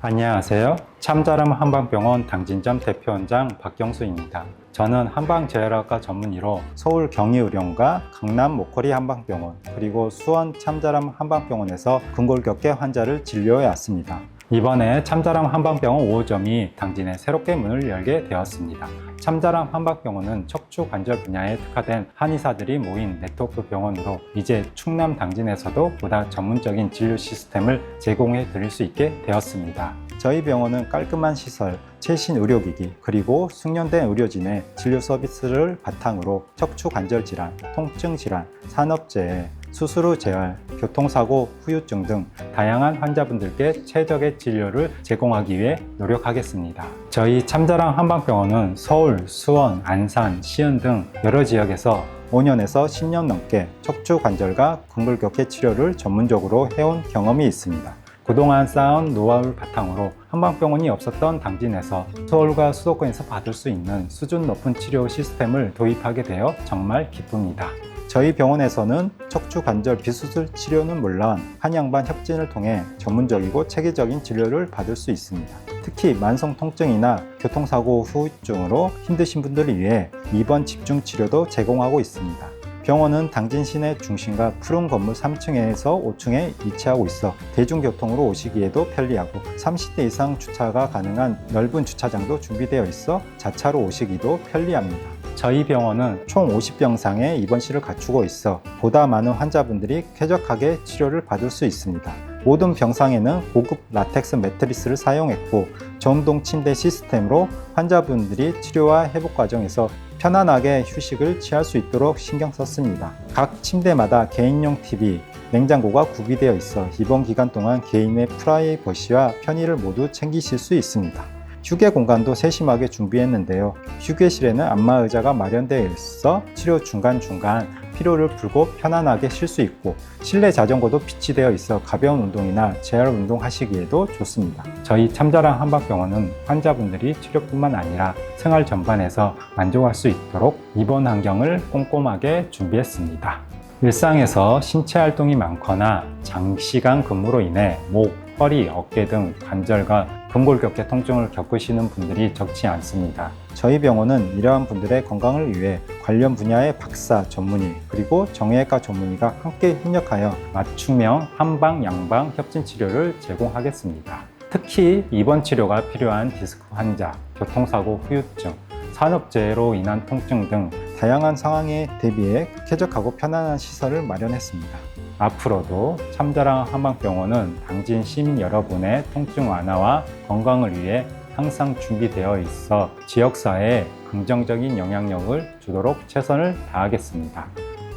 안녕하세요. 참자람 한방병원 당진점 대표원장 박경수입니다. 저는 한방재활학과 전문의로 서울 경희의료원과 강남 목걸이 한방병원 그리고 수원 참자람 한방병원에서 근골격계 환자를 진료해 왔습니다. 이번에 참자람 한방병원 5호점이 당진에 새롭게 문을 열게 되었습니다. 참자람 한방병원은 척추 관절 분야에 특화된 한의사들이 모인 네트워크 병원으로 이제 충남 당진에서도 보다 전문적인 진료 시스템을 제공해 드릴 수 있게 되었습니다. 저희 병원은 깔끔한 시설, 최신 의료기기, 그리고 숙련된 의료진의 진료 서비스를 바탕으로 척추 관절 질환, 통증 질환, 산업재해, 수술 후 재활, 교통사고, 후유증 등 다양한 환자분들께 최적의 진료를 제공하기 위해 노력하겠습니다. 저희 참자람 한방병원은 서울, 수원, 안산, 시흥 등 여러 지역에서 5년에서 10년 넘게 척추 관절과 근골격계 치료를 전문적으로 해온 경험이 있습니다. 그동안 쌓은 노하우를 바탕으로 한방병원이 없었던 당진에서 서울과 수도권에서 받을 수 있는 수준 높은 치료 시스템을 도입하게 되어 정말 기쁩니다. 저희 병원에서는 척추 관절 비수술 치료는 물론 한양반 협진을 통해 전문적이고 체계적인 진료를 받을 수 있습니다. 특히 만성 통증이나 교통사고 후유증으로 힘드신 분들을 위해 입원 집중 치료도 제공하고 있습니다. 병원은 당진 시내 중심과 푸른 건물 3층에서 5층에 위치하고 있어 대중교통으로 오시기에도 편리하고 30대 이상 주차가 가능한 넓은 주차장도 준비되어 있어 자차로 오시기도 편리합니다. 저희 병원은 총 50병상의 입원실을 갖추고 있어 보다 많은 환자분들이 쾌적하게 치료를 받을 수 있습니다. 모든 병상에는 고급 라텍스 매트리스를 사용했고 전동 침대 시스템으로 환자분들이 치료와 회복 과정에서 편안하게 휴식을 취할 수 있도록 신경 썼습니다. 각 침대마다 개인용 TV, 냉장고가 구비되어 있어 입원 기간 동안 개인의 프라이버시와 편의를 모두 챙기실 수 있습니다. 휴게 공간도 세심하게 준비했는데요. 휴게실에는 안마의자가 마련되어 있어 치료 중간중간 피로를 풀고 편안하게 쉴 수 있고 실내 자전거도 비치되어 있어 가벼운 운동이나 재활 운동 하시기에도 좋습니다. 저희 참자람 한방병원은 환자분들이 치료뿐만 아니라 생활 전반에서 만족할 수 있도록 입원 환경을 꼼꼼하게 준비했습니다. 일상에서 신체 활동이 많거나 장시간 근무로 인해 목, 허리, 어깨 등 관절과 근골격계 통증을 겪으시는 분들이 적지 않습니다. 저희 병원은 이러한 분들의 건강을 위해 관련 분야의 박사 전문의 그리고 정형외과 전문의가 함께 협력하여 맞춤형 한방, 양방 협진 치료를 제공하겠습니다. 특히 입원 치료가 필요한 디스크 환자, 교통사고 후유증, 산업재해로 인한 통증 등 다양한 상황에 대비해 쾌적하고 편안한 시설을 마련했습니다. 앞으로도 참자람 한방병원은 당진 시민 여러분의 통증 완화와 건강을 위해 항상 준비되어 있어 지역사회에 긍정적인 영향력을 주도록 최선을 다하겠습니다.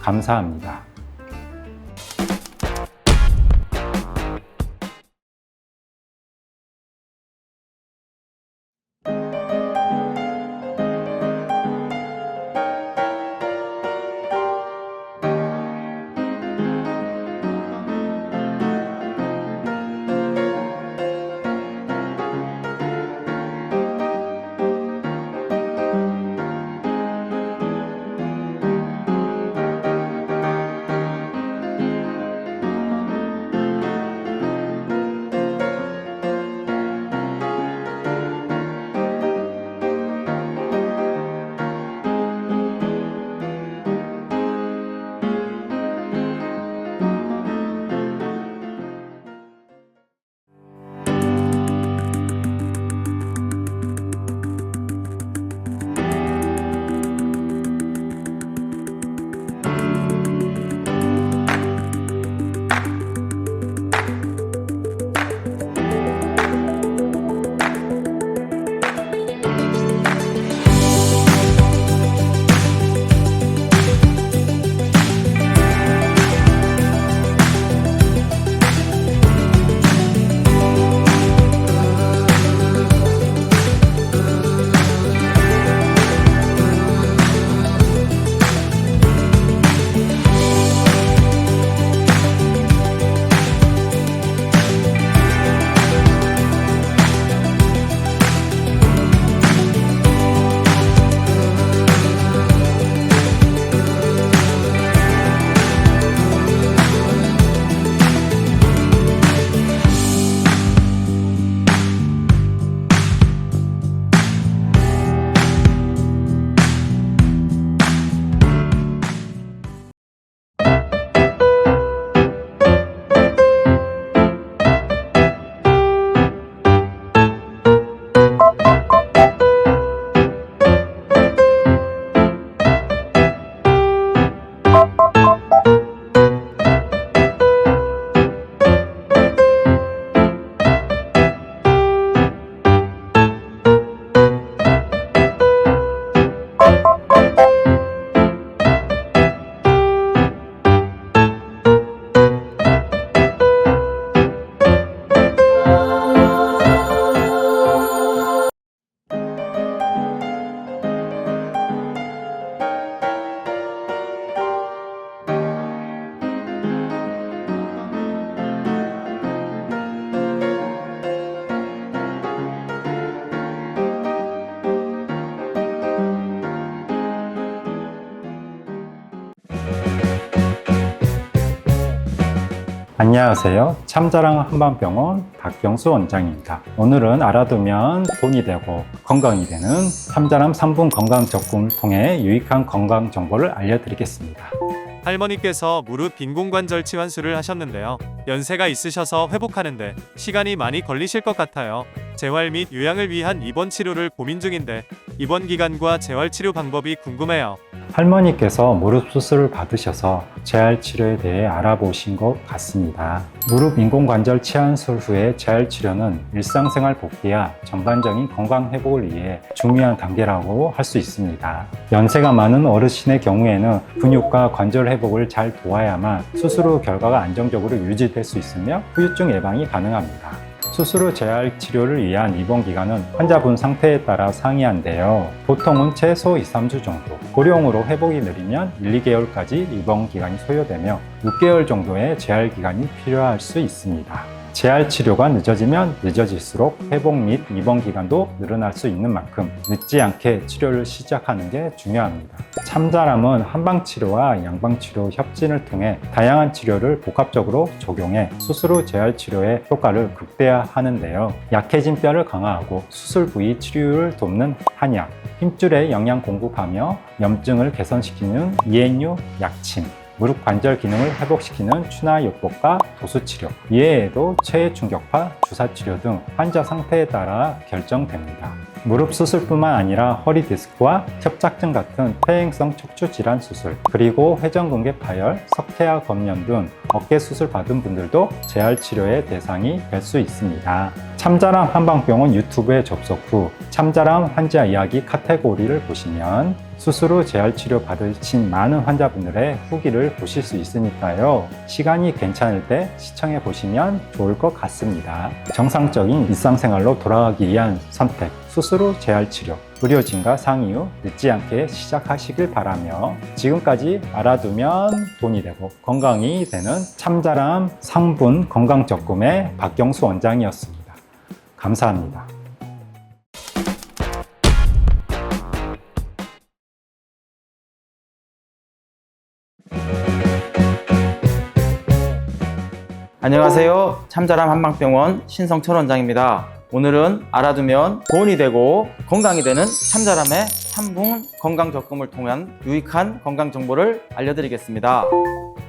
감사합니다. 안녕하세요. 참자랑 한방병원 박경수 원장입니다. 오늘은 알아두면 돈이 되고 건강이 되는 참자람 3분 건강적금을 통해 유익한 건강 정보를 알려드리겠습니다. 할머니께서 무릎 인공관절 치환술을 하셨는데요. 연세가 있으셔서 회복하는데 시간이 많이 걸리실 것 같아요. 재활 및 요양을 위한 입원 치료를 고민 중인데 입원 기간과 재활 치료 방법이 궁금해요. 할머니께서 무릎 수술을 받으셔서 재활 치료에 대해 알아보신 것 같습니다. 무릎 인공관절 치환술 후의 재활 치료는 일상생활 복귀와 전반적인 건강 회복을 위해 중요한 단계라고 할 수 있습니다. 연세가 많은 어르신의 경우에는 근육과 관절 회복을 잘 도와야만 수술 후 결과가 안정적으로 유지될 수 있으며 후유증 예방이 가능합니다. 수술 후 재활 치료를 위한 입원 기간은 환자분 상태에 따라 상이한데요. 보통은 최소 2, 3주 정도, 고령으로 회복이 느리면 1, 2개월까지 입원 기간이 소요되며 6개월 정도의 재활 기간이 필요할 수 있습니다. 재활 치료가 늦어지면 늦어질수록 회복 및 입원 기간도 늘어날 수 있는 만큼 늦지 않게 치료를 시작하는 게 중요합니다. 참자람은 한방치료와 양방치료 협진을 통해 다양한 치료를 복합적으로 적용해 수술 후 재활 치료의 효과를 극대화하는데요. 약해진 뼈를 강화하고 수술 부위 치료를 돕는 한약, 힘줄에 영양 공급하며 염증을 개선시키는 이엔유 약침, 무릎 관절 기능을 회복시키는 추나요법과 도수치료, 이외에도 체외 충격파, 주사치료 등 환자 상태에 따라 결정됩니다. 무릎 수술뿐만 아니라 허리 디스크와 협착증 같은 퇴행성 척추 질환 수술, 그리고 회전근개 파열, 석회화 검연 등 어깨 수술 받은 분들도 재활 치료의 대상이 될 수 있습니다. 참자람 한방병원 유튜브에 접속 후 참자람 환자 이야기 카테고리를 보시면 수술 후 재활 치료 받으신 많은 환자분들의 후기를 보실 수 있으니까요. 시간이 괜찮을 때 시청해 보시면 좋을 것 같습니다. 정상적인 일상생활로 돌아가기 위한 선택, 수술 후 재활 치료, 의료진과 상의 후 늦지 않게 시작하시길 바라며 지금까지 알아두면 돈이 되고 건강이 되는 참자람 3분 건강적금의 박경수 원장이었습니다. 감사합니다. 안녕하세요. 참자람 한방병원 신성철 원장입니다. 오늘은 알아두면 돈이 되고 건강이 되는 참자람의 3분 건강적금을 통한 유익한 건강 정보를 알려드리겠습니다.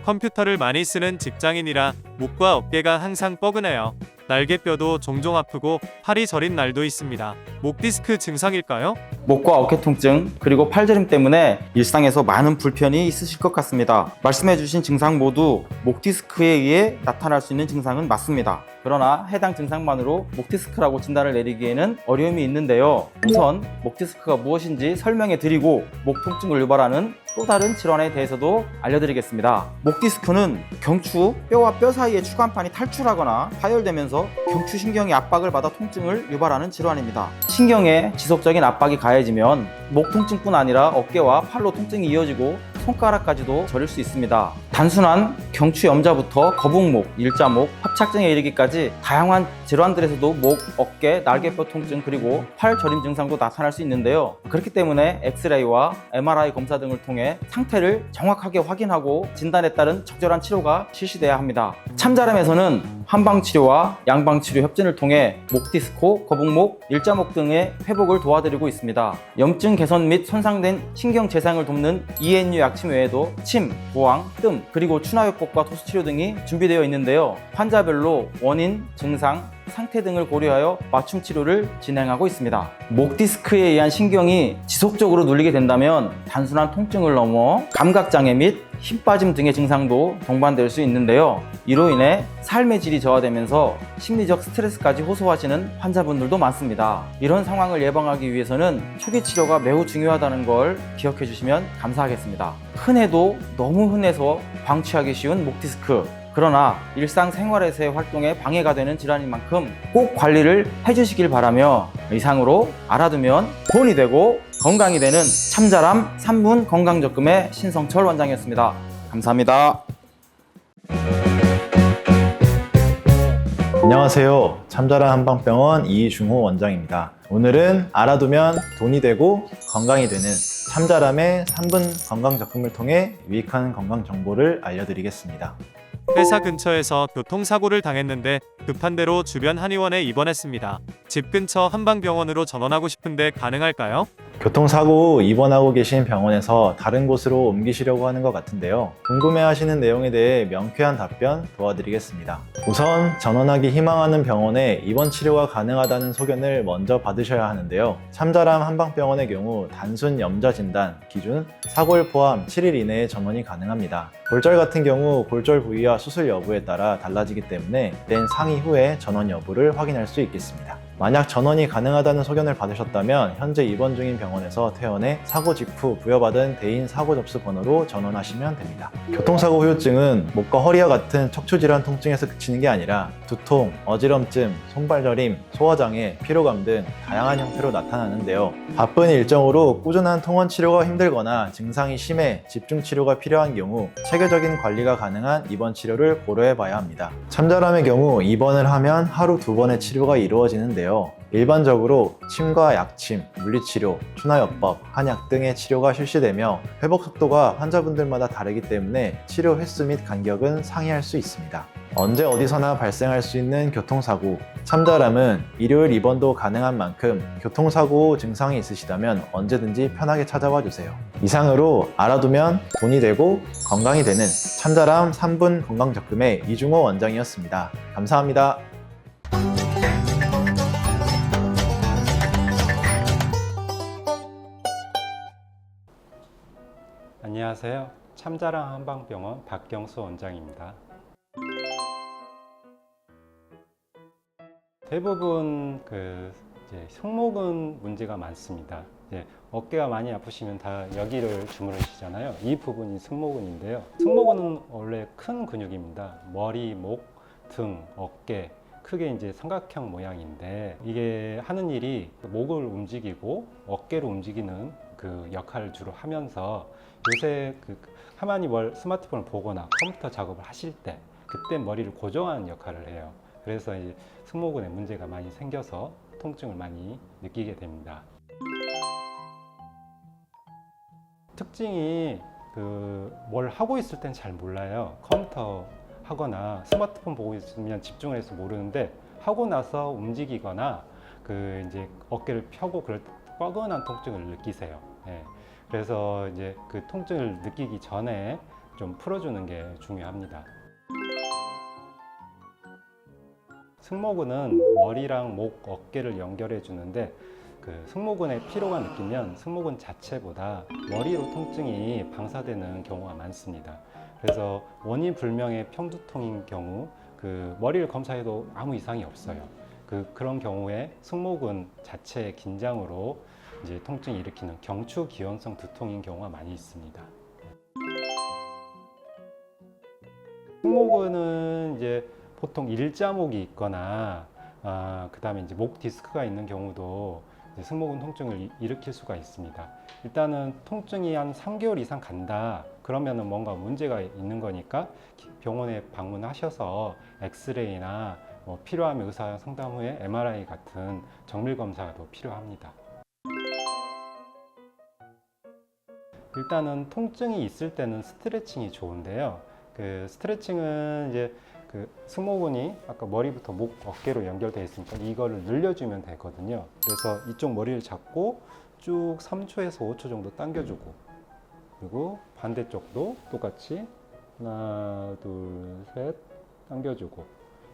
컴퓨터를 많이 쓰는 직장인이라 목과 어깨가 항상 뻐근해요. 날개뼈도 종종 아프고 팔이 저린 날도 있습니다. 목 디스크 증상일까요? 목과 어깨 통증 그리고 팔저림 때문에 일상에서 많은 불편이 있으실 것 같습니다. 말씀해주신 증상 모두 목 디스크에 의해 나타날 수 있는 증상은 맞습니다. 그러나 해당 증상만으로 목 디스크라고 진단을 내리기에는 어려움이 있는데요. 우선 목 디스크가 무엇인지 설명해 드리고 목 통증을 유발하는 또 다른 질환에 대해서도 알려드리겠습니다. 목 디스크는 경추, 뼈와 뼈 사이의 추간판이 탈출하거나 파열되면서 경추신경이 압박을 받아 통증을 유발하는 질환입니다. 신경에 지속적인 압박이 가해지면 목 통증뿐 아니라 어깨와 팔로 통증이 이어지고 손가락까지도 저릴 수 있습니다. 단순한 경추 염자부터 거북목, 일자목, 협착증에 이르기까지 다양한 질환들에서도 목, 어깨, 날개뼈 통증 그리고 팔 저림 증상도 나타날 수 있는데요. 그렇기 때문에 엑스레이와 MRI 검사 등을 통해 상태를 정확하게 확인하고 진단에 따른 적절한 치료가 실시돼야 합니다. 참자람에서는 한방치료와 양방치료 협진을 통해 목 디스크, 거북목, 일자목 등의 회복을 도와드리고 있습니다. 염증 개선 및 손상된 신경 재생을 돕는 이엔유 약침 외에도 침, 보왕, 뜸, 그리고 추나요법과 도수치료 등이 준비되어 있는데요. 환자별로 원인, 증상, 상태 등을 고려하여 맞춤 치료를 진행하고 있습니다. 목 디스크에 의한 신경이 지속적으로 눌리게 된다면 단순한 통증을 넘어 감각장애 및 힘 빠짐 등의 증상도 동반될 수 있는데요. 이로 인해 삶의 질이 저하되면서 심리적 스트레스까지 호소하시는 환자분들도 많습니다. 이런 상황을 예방하기 위해서는 초기 치료가 매우 중요하다는 걸 기억해 주시면 감사하겠습니다. 흔해도 너무 흔해서 방치하기 쉬운 목 디스크, 그러나 일상생활에서의 활동에 방해가 되는 질환인 만큼 꼭 관리를 해주시길 바라며 이상으로 알아두면 돈이 되고 건강이 되는 참자람 3분 건강적금의 신성철 원장이었습니다. 감사합니다. 안녕하세요. 참자람 한방병원 이중호 원장입니다. 오늘은 알아두면 돈이 되고 건강이 되는 참자람의 3분 건강적금을 통해 유익한 건강 정보를 알려드리겠습니다. 회사 근처에서 교통사고를 당했는데 급한 대로 주변 한의원에 입원했습니다. 집 근처 한방병원으로 전원하고 싶은데 가능할까요? 교통사고 후 입원하고 계신 병원에서 다른 곳으로 옮기시려고 하는 것 같은데요. 궁금해하시는 내용에 대해 명쾌한 답변 도와드리겠습니다. 우선 전원하기 희망하는 병원에 입원 치료가 가능하다는 소견을 먼저 받으셔야 하는데요. 참자람 한방병원의 경우 단순 염좌 진단 기준 사고를 포함 7일 이내에 전원이 가능합니다. 골절 같은 경우 골절 부위와 수술 여부에 따라 달라지기 때문에 낸 상의 후에 전원 여부를 확인할 수 있겠습니다. 만약 전원이 가능하다는 소견을 받으셨다면 현재 입원 중인 병원에서 퇴원해 사고 직후 부여받은 대인 사고 접수 번호로 전원하시면 됩니다. 교통사고 후유증은 목과 허리와 같은 척추질환 통증에서 그치는 게 아니라 두통, 어지럼증, 손발저림, 소화장애, 피로감 등 다양한 형태로 나타나는데요. 바쁜 일정으로 꾸준한 통원 치료가 힘들거나 증상이 심해 집중 치료가 필요한 경우 체계적인 관리가 가능한 입원 치료를 고려해 봐야 합니다. 참자람의 경우 입원을 하면 하루 2번의 치료가 이루어지는데요. 일반적으로 침과 약침, 물리치료, 추나요법, 한약 등의 치료가 실시되며 회복 속도가 환자분들마다 다르기 때문에 치료 횟수 및 간격은 상이할 수 있습니다. 언제 어디서나 발생할 수 있는 교통사고, 참자람은 일요일 입원도 가능한 만큼 교통사고 후 증상이 있으시다면 언제든지 편하게 찾아와 주세요. 이상으로 알아두면 돈이 되고 건강이 되는 참자람 3분 건강적금의 이중호 원장이었습니다. 감사합니다. 안녕하세요. 참자람 한방병원 박경수 원장입니다. 대부분 승모근 문제가 많습니다. 어깨가 많이 아프시면 다 여기를 주무르시잖아요. 이 부분이 승모근인데요. 승모근은 원래 큰 근육입니다. 머리, 목, 등, 어깨 크게 이제 삼각형 모양인데 이게 하는 일이 목을 움직이고 어깨를 움직이는 그 역할을 주로 하면서 요새 가만히 스마트폰을 보거나 컴퓨터 작업을 하실 때 그때 머리를 고정하는 역할을 해요. 그래서 이제 승모근에 문제가 많이 생겨서 통증을 많이 느끼게 됩니다. 특징이 뭘 하고 있을 땐 잘 몰라요. 컴퓨터 하거나 스마트폰 보고 있으면 집중을 해서 모르는데 하고 나서 움직이거나 이제 어깨를 펴고 그럴 때 뻐근한 통증을 느끼세요. 그래서 이제 그 통증을 느끼기 전에 좀 풀어주는 게 중요합니다. 승모근은 머리랑 목, 어깨를 연결해 주는데 승모근에 피로가 느끼면 승모근 자체보다 머리로 통증이 방사되는 경우가 많습니다. 그래서 원인 불명의 편두통인 경우 머리를 검사해도 아무 이상이 없어요. 그런 경우에 승모근 자체의 긴장으로 이제 통증을 일으키는 경추기원성 두통인 경우가 많이 있습니다. 승모근은 이제 보통 일자목이 있거나 그 다음에 이제 목 디스크가 있는 경우도 승모근 통증을 일으킬 수가 있습니다. 일단은 통증이 한 3개월 이상 간다 그러면은 뭔가 문제가 있는 거니까 병원에 방문하셔서 엑스레이나 필요하면 의사 상담 후에 MRI 같은 정밀 검사도 필요합니다. 일단은 통증이 있을 때는 스트레칭이 좋은데요. 스트레칭은 이제 승모근이 아까 머리부터 목, 어깨로 연결되어 있으니까 이거를 늘려주면 되거든요. 그래서 이쪽 머리를 잡고 쭉 3초에서 5초 정도 당겨주고 그리고 반대쪽도 똑같이 하나, 둘, 셋 당겨주고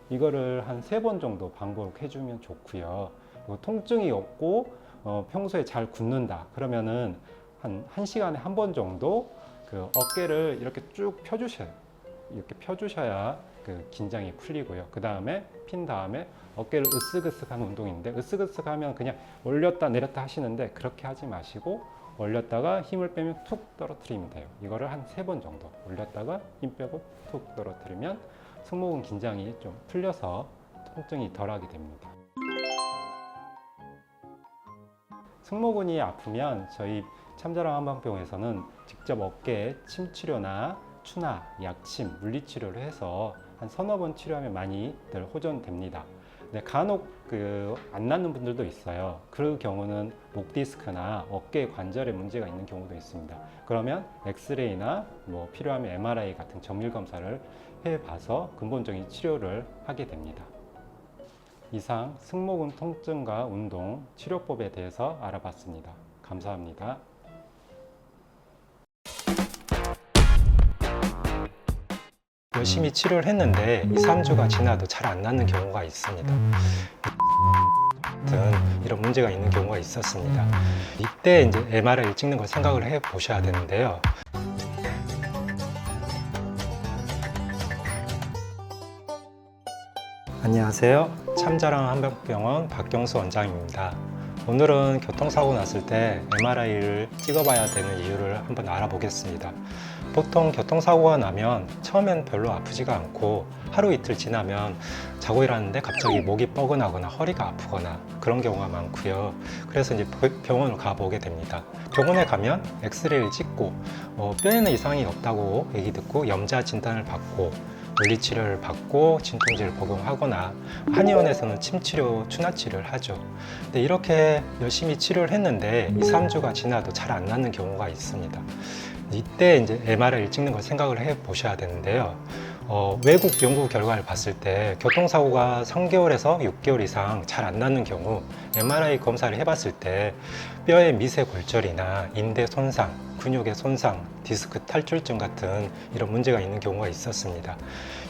이거를 한 3번 정도 반복해주면 좋고요. 그리고 통증이 없고 평소에 잘 굳는다 그러면은 한 1시간에 한 번 정도 어깨를 이렇게 쭉 펴주셔요. 이렇게 펴주셔야 긴장이 풀리고요. 그 다음에 핀 다음에 어깨를 으쓱으쓱 하는 운동인데 으쓱으쓱 하면 그냥 올렸다 내렸다 하시는데 그렇게 하지 마시고 올렸다가 힘을 빼면 툭 떨어뜨리면 돼요. 이거를 한 3번 정도 올렸다가 힘 빼고 툭 떨어뜨리면 승모근 긴장이 좀 풀려서 통증이 덜하게 됩니다. 승모근이 아프면 저희 참자람 한방병원에서는 직접 어깨에 침치료나 추나, 약침, 물리치료를 해서 한 서너 번 치료하면 많이들 호전됩니다. 근데 간혹 안 낫는 분들도 있어요. 그 경우는 목 디스크나 어깨 관절에 문제가 있는 경우도 있습니다. 그러면 엑스레이나 필요하면 MRI 같은 정밀 검사를 살펴봐서 근본적인 치료를 하게 됩니다. 이상 승모근 통증과 운동 치료법에 대해서 알아봤습니다. 감사합니다. 열심히 치료를 했는데 2, 3주가 지나도 잘 안 낫는 경우가 있습니다. 이런 문제가 있는 경우가 있었습니다. 이때 이제 MRI를 찍는 걸 생각을 해 보셔야 되는데요. 안녕하세요. 참자랑 한방병원 박경수 원장입니다. 오늘은 교통사고 났을 때 MRI를 찍어봐야 되는 이유를 한번 알아보겠습니다. 보통 교통사고가 나면 처음엔 별로 아프지가 않고 하루 이틀 지나면 자고 일어났는데 갑자기 목이 뻐근하거나 허리가 아프거나 그런 경우가 많고요. 그래서 이제 병원을 가보게 됩니다. 병원에 가면 엑스레이를 찍고 뼈에는 이상이 없다고 얘기 듣고 염자 진단을 받고 물리치료를 받고 진통제를 복용하거나 한의원에서는 침치료, 추나치료를 하죠. 근데 이렇게 열심히 치료를 했는데 2, 3주가 지나도 잘 안 낫는 경우가 있습니다. 이때 이제 MRI를 찍는 걸 생각을 해 보셔야 되는데요. 외국 연구 결과를 봤을 때 교통사고가 3개월에서 6개월 이상 잘 안 낫는 경우 MRI 검사를 해봤을 때 뼈의 미세 골절이나 인대 손상, 근육의 손상, 디스크 탈출증 같은 이런 문제가 있는 경우가 있었습니다.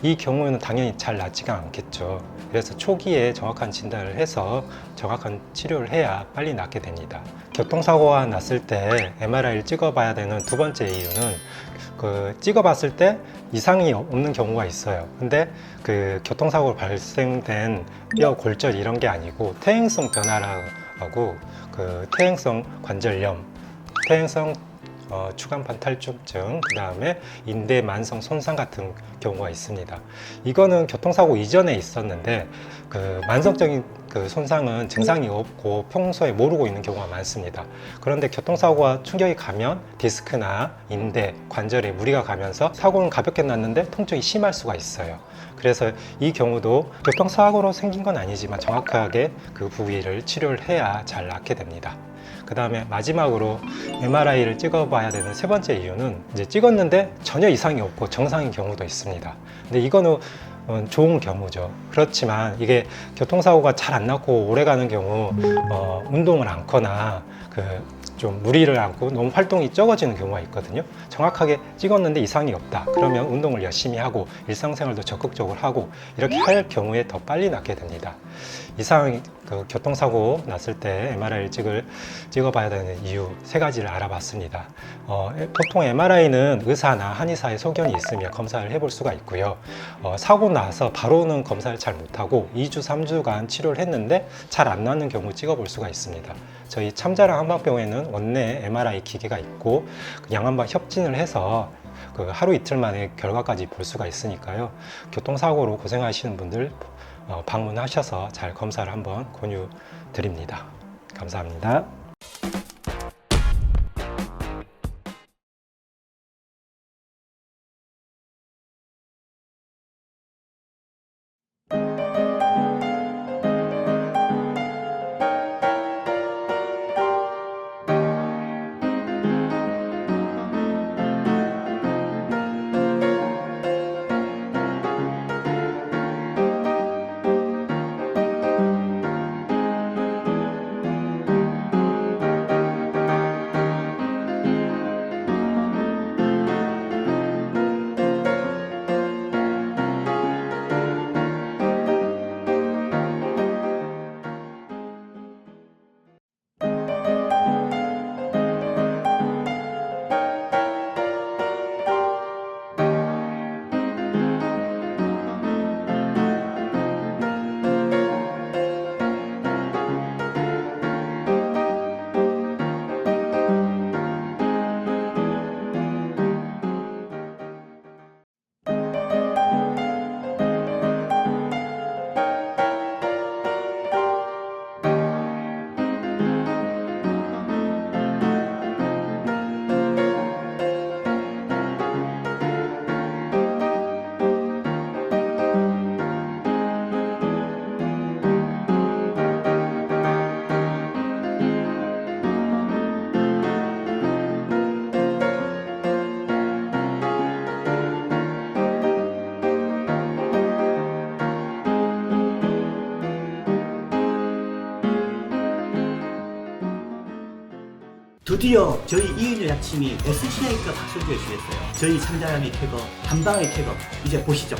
이 경우에는 당연히 잘 낫지가 않겠죠. 그래서 초기에 정확한 진단을 해서 정확한 치료를 해야 빨리 낫게 됩니다. 교통사고가 났을 때 MRI를 찍어봐야 되는 두 번째 이유는 찍어봤을 때 이상이 없는 경우가 있어요. 근데 교통사고로 발생된 뼈 골절 이런 게 아니고 퇴행성 변화라고 퇴행성 관절염, 퇴행성 추간판 탈출증, 그 다음에 인대 만성 손상 같은 경우가 있습니다. 이거는 교통사고 이전에 있었는데 만성적인 손상은 증상이 없고 평소에 모르고 있는 경우가 많습니다. 그런데 교통사고가 충격이 가면 디스크나 인대, 관절에 무리가 가면서 사고는 가볍게 났는데 통증이 심할 수가 있어요. 그래서 이 경우도 교통사고로 생긴 건 아니지만 정확하게 그 부위를 치료를 해야 잘 낫게 됩니다. 그 다음에 마지막으로 MRI를 찍어봐야 되는 세 번째 이유는 이제 찍었는데 전혀 이상이 없고 정상인 경우도 있습니다. 근데 이거는 좋은 경우죠. 그렇지만 이게 교통사고가 잘 안 났고 오래가는 경우 운동을 않거나 좀 무리를 않고 너무 활동이 적어지는 경우가 있거든요. 정확하게 찍었는데 이상이 없다. 그러면 운동을 열심히 하고 일상생활도 적극적으로 하고 이렇게 할 경우에 더 빨리 낫게 됩니다. 이상 교통사고 났을 때 MRI를 찍어봐야 되는 이유 세 가지를 알아봤습니다. 보통 MRI는 의사나 한의사의 소견이 있으면 검사를 해볼 수가 있고요. 사고 나서 바로는 검사를 잘 못하고 2주, 3주간 치료를 했는데 잘 안 나는 경우 찍어볼 수가 있습니다. 저희 참자랑 한방병원에는 원내 MRI 기계가 있고 양한방 협진을 해서 하루 이틀 만에 결과까지 볼 수가 있으니까요. 교통사고로 고생하시는 분들 방문하셔서 잘 검사를 한번 권유 드립니다. 감사합니다. 드디어 저희 이은효 약침이 SCI급 학술지에 수했어요. 저희 참자람이 쾌거, 한방의 쾌거, 이제 보시죠.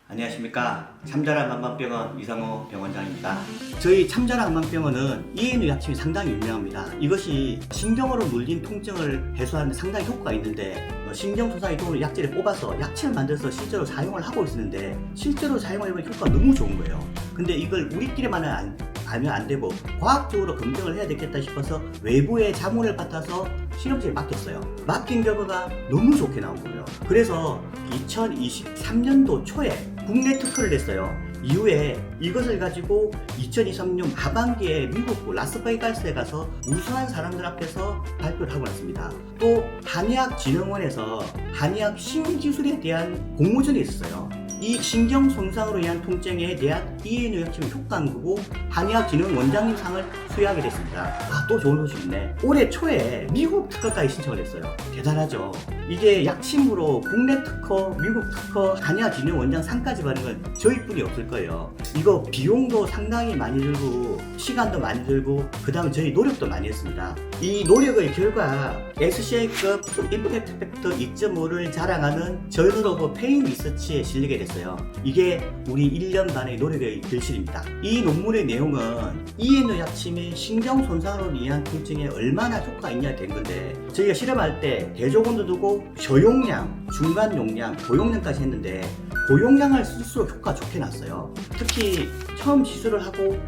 안녕하십니까. 참자람 한방병원 이상호 병원장입니다. 저희 참자람 한방병원은 이은효 약침이 상당히 유명합니다. 이것이 신경으로 물린 통증을 해소하는 데 상당히 효과가 있는데 신경 손상에 도움을 약재를 뽑아서 약침을 만들어서 실제로 사용을 하고 있었는데 실제로 사용해보면 효과가 너무 좋은 거예요. 근데 이걸 우리끼리만은 알면 안 되고 과학적으로 검증을 해야 되겠다 싶어서 외부의 자문을 받아서 실험실에 맡겼어요. 맡긴 결과가 너무 좋게 나온 거예요. 그래서 2023년도 초에 국내 특허를 냈어요. 이후에 이것을 가지고 2023년 하반기에 미국 라스베가스에 가서 우수한 사람들 앞에서 발표를 하고 났습니다. 또 한의학진흥원에서 한의학 신기술에 대한 공모전이 있었어요. 이 신경 손상으로 인한 통증에 대한 이은효 약침의 효과 연구고 한의학진흥 원장님 상을 수여하게 됐습니다. 또 좋은 소식이 있네. 올해 초에 미국 특허까지 신청을 했어요. 대단하죠. 이게 약침으로 국내 특허, 미국 특허, 한의학진흥 원장 상까지 받는 건 저희뿐이 없을 거예요. 이거 비용도 상당히 많이 들고 시간도 많이 들고 그 다음에 저희 노력도 많이 했습니다. 이 노력의 결과 SCI급 임팩트 팩터 2.5를 자랑하는 저널 오브 페인 리서치에 실리게 됐어요. 이게 우리 1년 반의 노력의 결실입니다. 이 논문의 내용은 이은효 약침이 신경 손상으로 인한 통증에 얼마나 효과가 있냐 된 건데 저희가 실험할 때 대조군도 두고 저용량, 중간 용량, 고용량까지 했는데 고용량을 쓸수록 효과가 좋게 났어요. 특히 처음 시술을 하고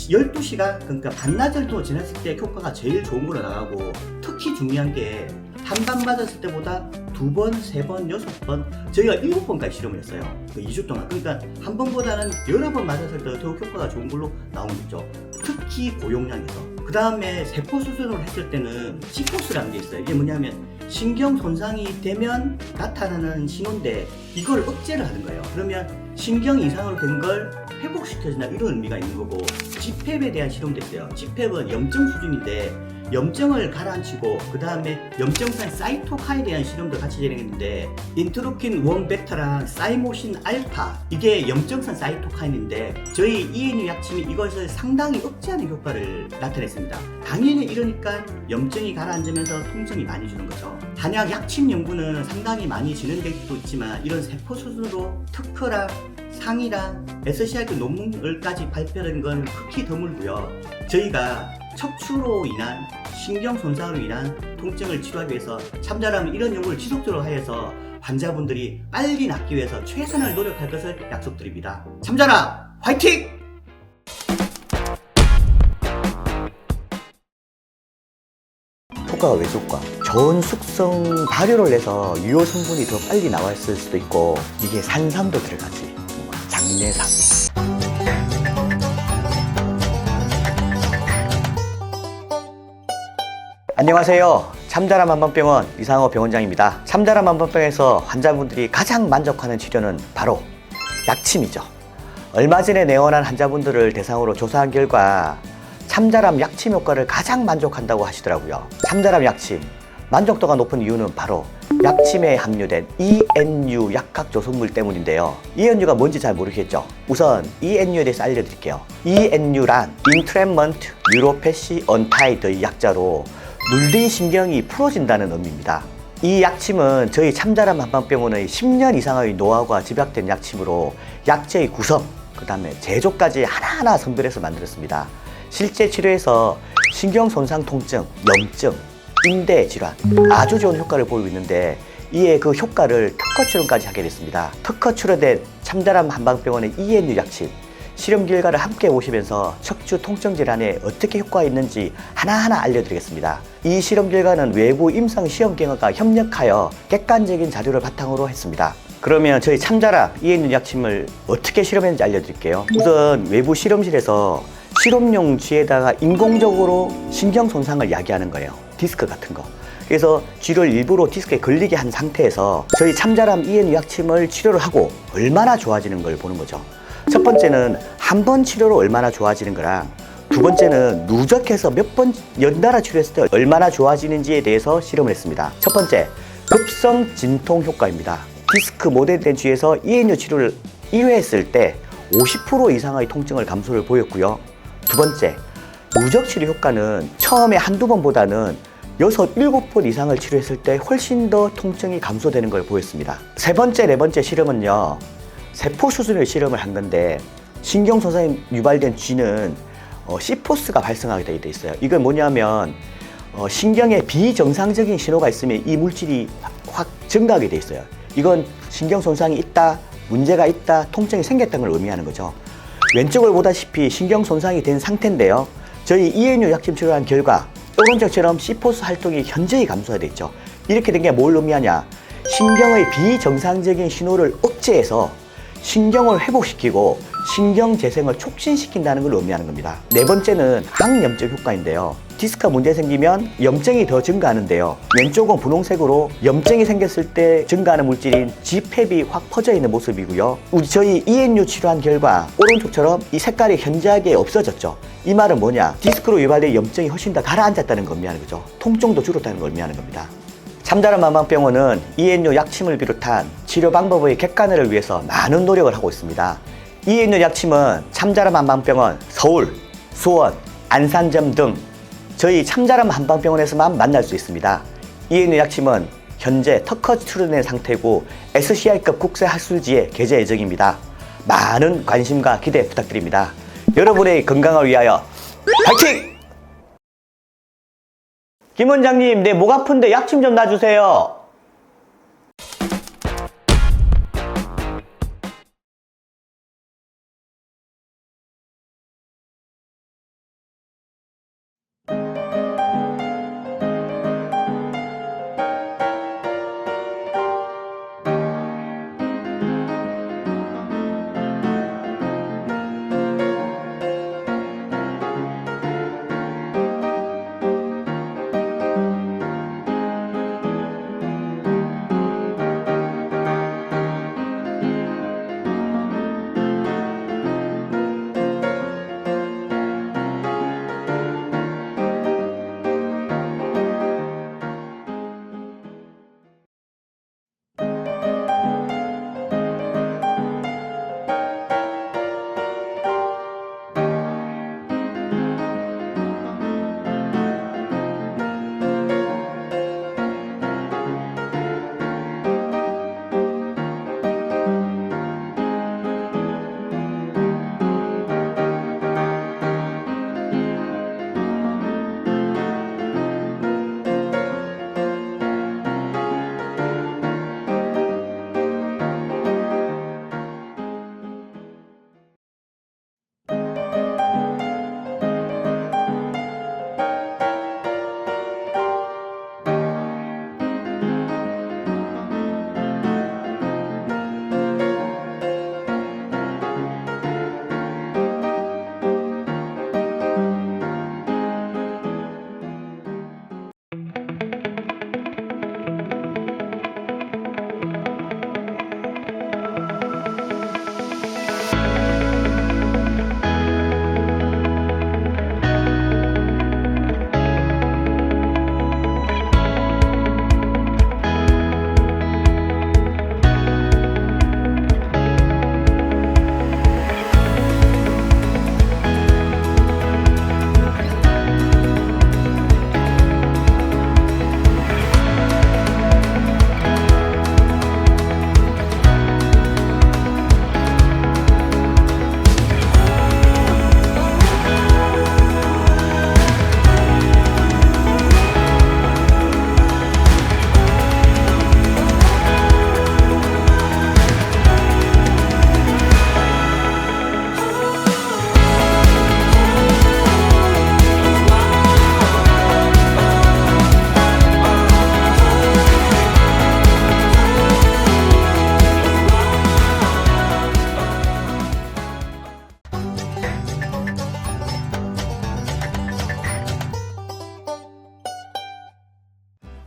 12시간 그러니까 반나절도 지났을 때 효과가 제일 좋은 걸로 나가고 특히 중요한 게 한 방 맞았을 때보다 2번, 3번, 6번 저희가 7번까지 실험을 했어요. 2주 동안. 그러니까 한 번보다는 여러 번 맞았을 때 더 효과가 좋은 걸로 나온 거죠. 특히 고용량에서. 그 다음에 세포 수술을 했을 때는 시포스라는 게 있어요. 이게 뭐냐면 신경 손상이 되면 나타나는 신호인데 이걸 억제를 하는 거예요. 그러면 신경 이상으로 된 걸 회복시켜준다 이런 의미가 있는 거고 집헵에 대한 실험도 있어요. 집헵은 염증 수준인데 염증을 가라앉히고 그 다음에 염증산 사이토카인에 대한 실험도 같이 진행했는데 인터루킨 1 베타랑 사이모신 알파 이게 염증산 사이토카인인데 저희 이은효 약침이 이것을 상당히 억제하는 효과를 나타냈습니다. 당연히 이러니까 염증이 가라앉으면서 통증이 많이 주는 거죠. 한약 약침 연구는 상당히 많이 진행되고 있지만 이런 세포 수준으로 특허랑 상이랑 SCI급 논문을까지 발표된 건 극히 드물고요. 저희가 척추로 인한 신경 손상으로 인한 통증을 치료하기 위해서 참자라면 이런 연구를 지속적으로 하여서 환자분들이 빨리 낫기 위해서 최선을 노력할 것을 약속드립니다. 참자라 화이팅! 효과가 왜 좋을까? 좋은 숙성 발효를 해서 유효 성분이 더 빨리 나왔을 수도 있고 이게 산삼도 들어가지. 장내삼. 안녕하세요. 참자람 한방병원 이상호 병원장입니다. 참자람 한방병에서 환자분들이 가장 만족하는 치료는 바로 약침이죠. 얼마 전에 내원한 환자분들을 대상으로 조사한 결과 참자람 약침 효과를 가장 만족한다고 하시더라고요. 참자람 약침 만족도가 높은 이유는 바로 약침에 함유된 ENU 약학 조성물 때문인데요. ENU가 뭔지 잘 모르겠죠? 우선 ENU에 대해서 알려드릴게요. ENU란 Entrapment Neuropathy Untied의 약자로 눌린 신경이 풀어진다는 의미입니다. 이 약침은 저희 참자람 한방병원의 10년 이상의 노하우가 집약된 약침으로 약재의 구성, 그 다음에 제조까지 하나하나 선별해서 만들었습니다. 실제 치료에서 신경 손상 통증, 염증, 인대 질환 아주 좋은 효과를 보이고 있는데 이에 그 효과를 특허 출원까지 하게 됐습니다. 특허 출원된 참자람 한방병원의 ENU 약침 실험 결과를 함께 보시면서 척추 통증 질환에 어떻게 효과가 있는지 하나하나 알려드리겠습니다. 이 실험 결과는 외부 임상 시험경과가 협력하여 객관적인 자료를 바탕으로 했습니다. 그러면 저희 참자람 ENU 약침을 어떻게 실험했는지 알려드릴게요. 우선 외부 실험실에서 실험용 쥐에다가 인공적으로 신경 손상을 야기하는 거예요. 디스크 같은 거. 그래서 쥐를 일부러 디스크에 걸리게 한 상태에서 저희 참자람 ENU 약침을 치료를 하고 얼마나 좋아지는 걸 보는 거죠. 첫 번째는 한 번 치료로 얼마나 좋아지는 거랑 두 번째는 누적해서 몇 번 연달아 치료했을 때 얼마나 좋아지는지에 대해서 실험을 했습니다. 첫 번째, 급성 진통 효과입니다. 디스크 모델된 쥐에서 ENU 치료를 1회 했을 때 50% 이상의 통증을 감소를 보였고요. 두 번째, 누적 치료 효과는 처음에 한두 번보다는 6, 7번 이상을 치료했을 때 훨씬 더 통증이 감소되는 걸 보였습니다. 세 번째, 네 번째 실험은요, 세포 수준의 실험을 한 건데 신경 손상이 유발된 쥐는 시포스가 발생하게 돼 있어요. 이건 뭐냐면 신경에 비정상적인 신호가 있으면 이 물질이 확 증가하게 돼 있어요. 이건 신경 손상이 있다, 문제가 있다, 통증이 생겼다는 걸 의미하는 거죠. 왼쪽을 보다시피 신경 손상이 된 상태인데요. 저희 이엔유 약침 치료한 결과 오른쪽처럼 시포스 활동이 현저히 감소가 돼 있죠. 이렇게 된 게 뭘 의미하냐? 신경의 비정상적인 신호를 억제해서 신경을 회복시키고 신경 재생을 촉진시킨다는 걸 의미하는 겁니다. 네 번째는 항염증 효과인데요. 디스크가 문제 생기면 염증이 더 증가하는데요. 왼쪽은 분홍색으로 염증이 생겼을 때 증가하는 물질인 G팹이 확 퍼져 있는 모습이고요. 저희 ENU 치료한 결과 오른쪽처럼 이 색깔이 현저하게 없어졌죠. 이 말은 뭐냐? 디스크로 유발된 염증이 훨씬 더 가라앉았다는 걸 의미하는 거죠. 통증도 줄었다는 걸 의미하는 겁니다. 참다람 만방병원은 ENU 약침을 비롯한 치료 방법의 객관화를 위해서 많은 노력을 하고 있습니다. ENU 약침은 참자람 한방병원 서울, 수원, 안산점 등 저희 참자람 한방병원에서만 만날 수 있습니다. ENU 약침은 현재 특허 출원된 상태고 SCI급 국제 학술지에 게재 예정입니다. 많은 관심과 기대 부탁드립니다. 여러분의 건강을 위하여 파이팅! 김 원장님, 내 목 아픈데 약침 좀 놔주세요.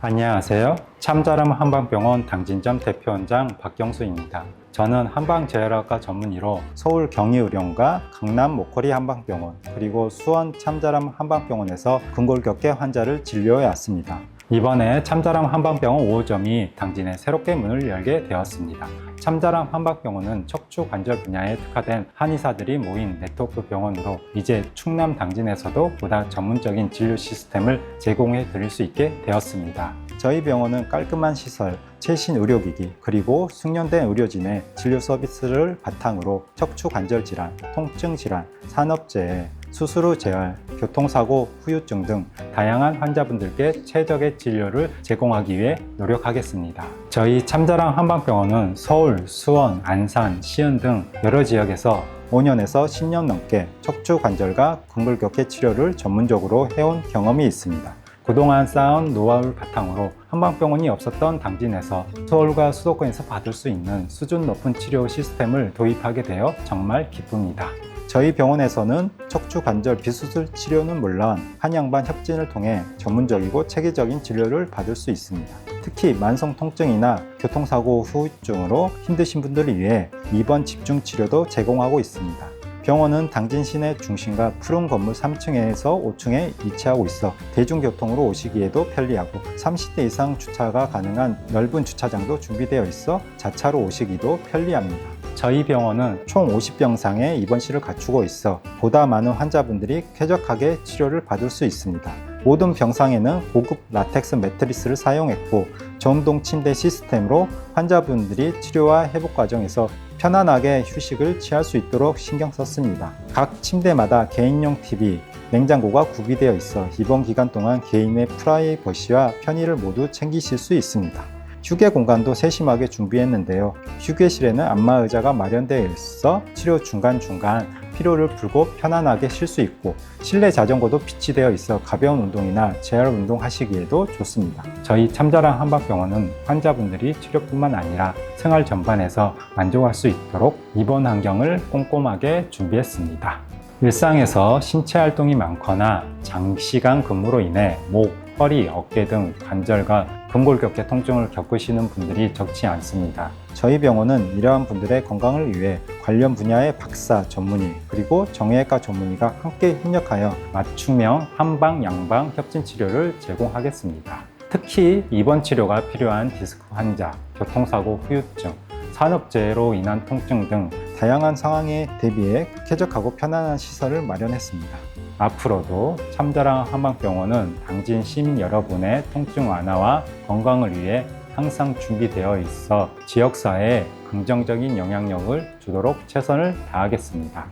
안녕하세요. 참자람 한방병원 당진점 대표원장 박경수입니다. 저는 한방재활학과 전문의로 서울 경희의료원과 강남 모코리 한방병원 그리고 수원 참자람 한방병원에서 근골격계 환자를 진료해 왔습니다. 이번에 참자람 한방병원 5호점이 당진에 새롭게 문을 열게 되었습니다. 참자람 한방병원은 척추 관절 분야에 특화된 한의사들이 모인 네트워크 병원으로 이제 충남 당진에서도 보다 전문적인 진료 시스템을 제공해 드릴 수 있게 되었습니다. 저희 병원은 깔끔한 시설, 최신 의료기기, 그리고 숙련된 의료진의 진료 서비스를 바탕으로 척추 관절 질환, 통증 질환, 산업재해, 수술 후 재활, 교통사고, 후유증 등 다양한 환자분들께 최적의 진료를 제공하기 위해 노력하겠습니다. 저희 참자랑 한방병원은 서울, 수원, 안산, 시흥 등 여러 지역에서 5년에서 10년 넘게 척추 관절과 근골격계 치료를 전문적으로 해온 경험이 있습니다. 그동안 쌓은 노하우를 바탕으로 한방병원이 없었던 당진에서 서울과 수도권에서 받을 수 있는 수준 높은 치료 시스템을 도입하게 되어 정말 기쁩니다. 저희 병원에서는 척추 관절 비수술 치료는 물론 한양반 협진을 통해 전문적이고 체계적인 진료를 받을 수 있습니다. 특히 만성 통증이나 교통사고 후유증으로 힘드신 분들을 위해 입원 집중 치료도 제공하고 있습니다. 병원은 당진 시내 중심과 푸른 건물 3층에서 5층에 위치하고 있어 대중교통으로 오시기에도 편리하고 30대 이상 주차가 가능한 넓은 주차장도 준비되어 있어 자차로 오시기도 편리합니다. 저희 병원은 총 50병상의 입원실을 갖추고 있어 보다 많은 환자분들이 쾌적하게 치료를 받을 수 있습니다. 모든 병상에는 고급 라텍스 매트리스를 사용했고 전동 침대 시스템으로 환자분들이 치료와 회복 과정에서 편안하게 휴식을 취할 수 있도록 신경 썼습니다. 각 침대마다 개인용 TV, 냉장고가 구비되어 있어 입원 기간 동안 개인의 프라이버시와 편의를 모두 챙기실 수 있습니다. 휴게 공간도 세심하게 준비했는데요. 휴게실에는 안마 의자가 마련되어 있어 치료 중간중간 피로를 풀고 편안하게 쉴 수 있고 실내 자전거도 비치되어 있어 가벼운 운동이나 재활 운동 하시기에도 좋습니다. 저희 참자랑 한방병원은 환자분들이 치료뿐만 아니라 생활 전반에서 만족할 수 있도록 입원 환경을 꼼꼼하게 준비했습니다. 일상에서 신체 활동이 많거나 장시간 근무로 인해 목, 허리, 어깨 등 관절과 근골격계 통증을 겪으시는 분들이 적지 않습니다. 저희 병원은 이러한 분들의 건강을 위해 관련 분야의 박사 전문의 그리고 정형외과 전문의가 함께 협력하여 맞춤형 한방, 양방 협진 치료를 제공하겠습니다. 특히 입원 치료가 필요한 디스크 환자, 교통사고 후유증, 산업재해로 인한 통증 등 다양한 상황에 대비해 쾌적하고 편안한 시설을 마련했습니다. 앞으로도 참자랑 한방병원은 당진 시민 여러분의 통증 완화와 건강을 위해 항상 준비되어 있어 지역사회에 긍정적인 영향력을 주도록 최선을 다하겠습니다.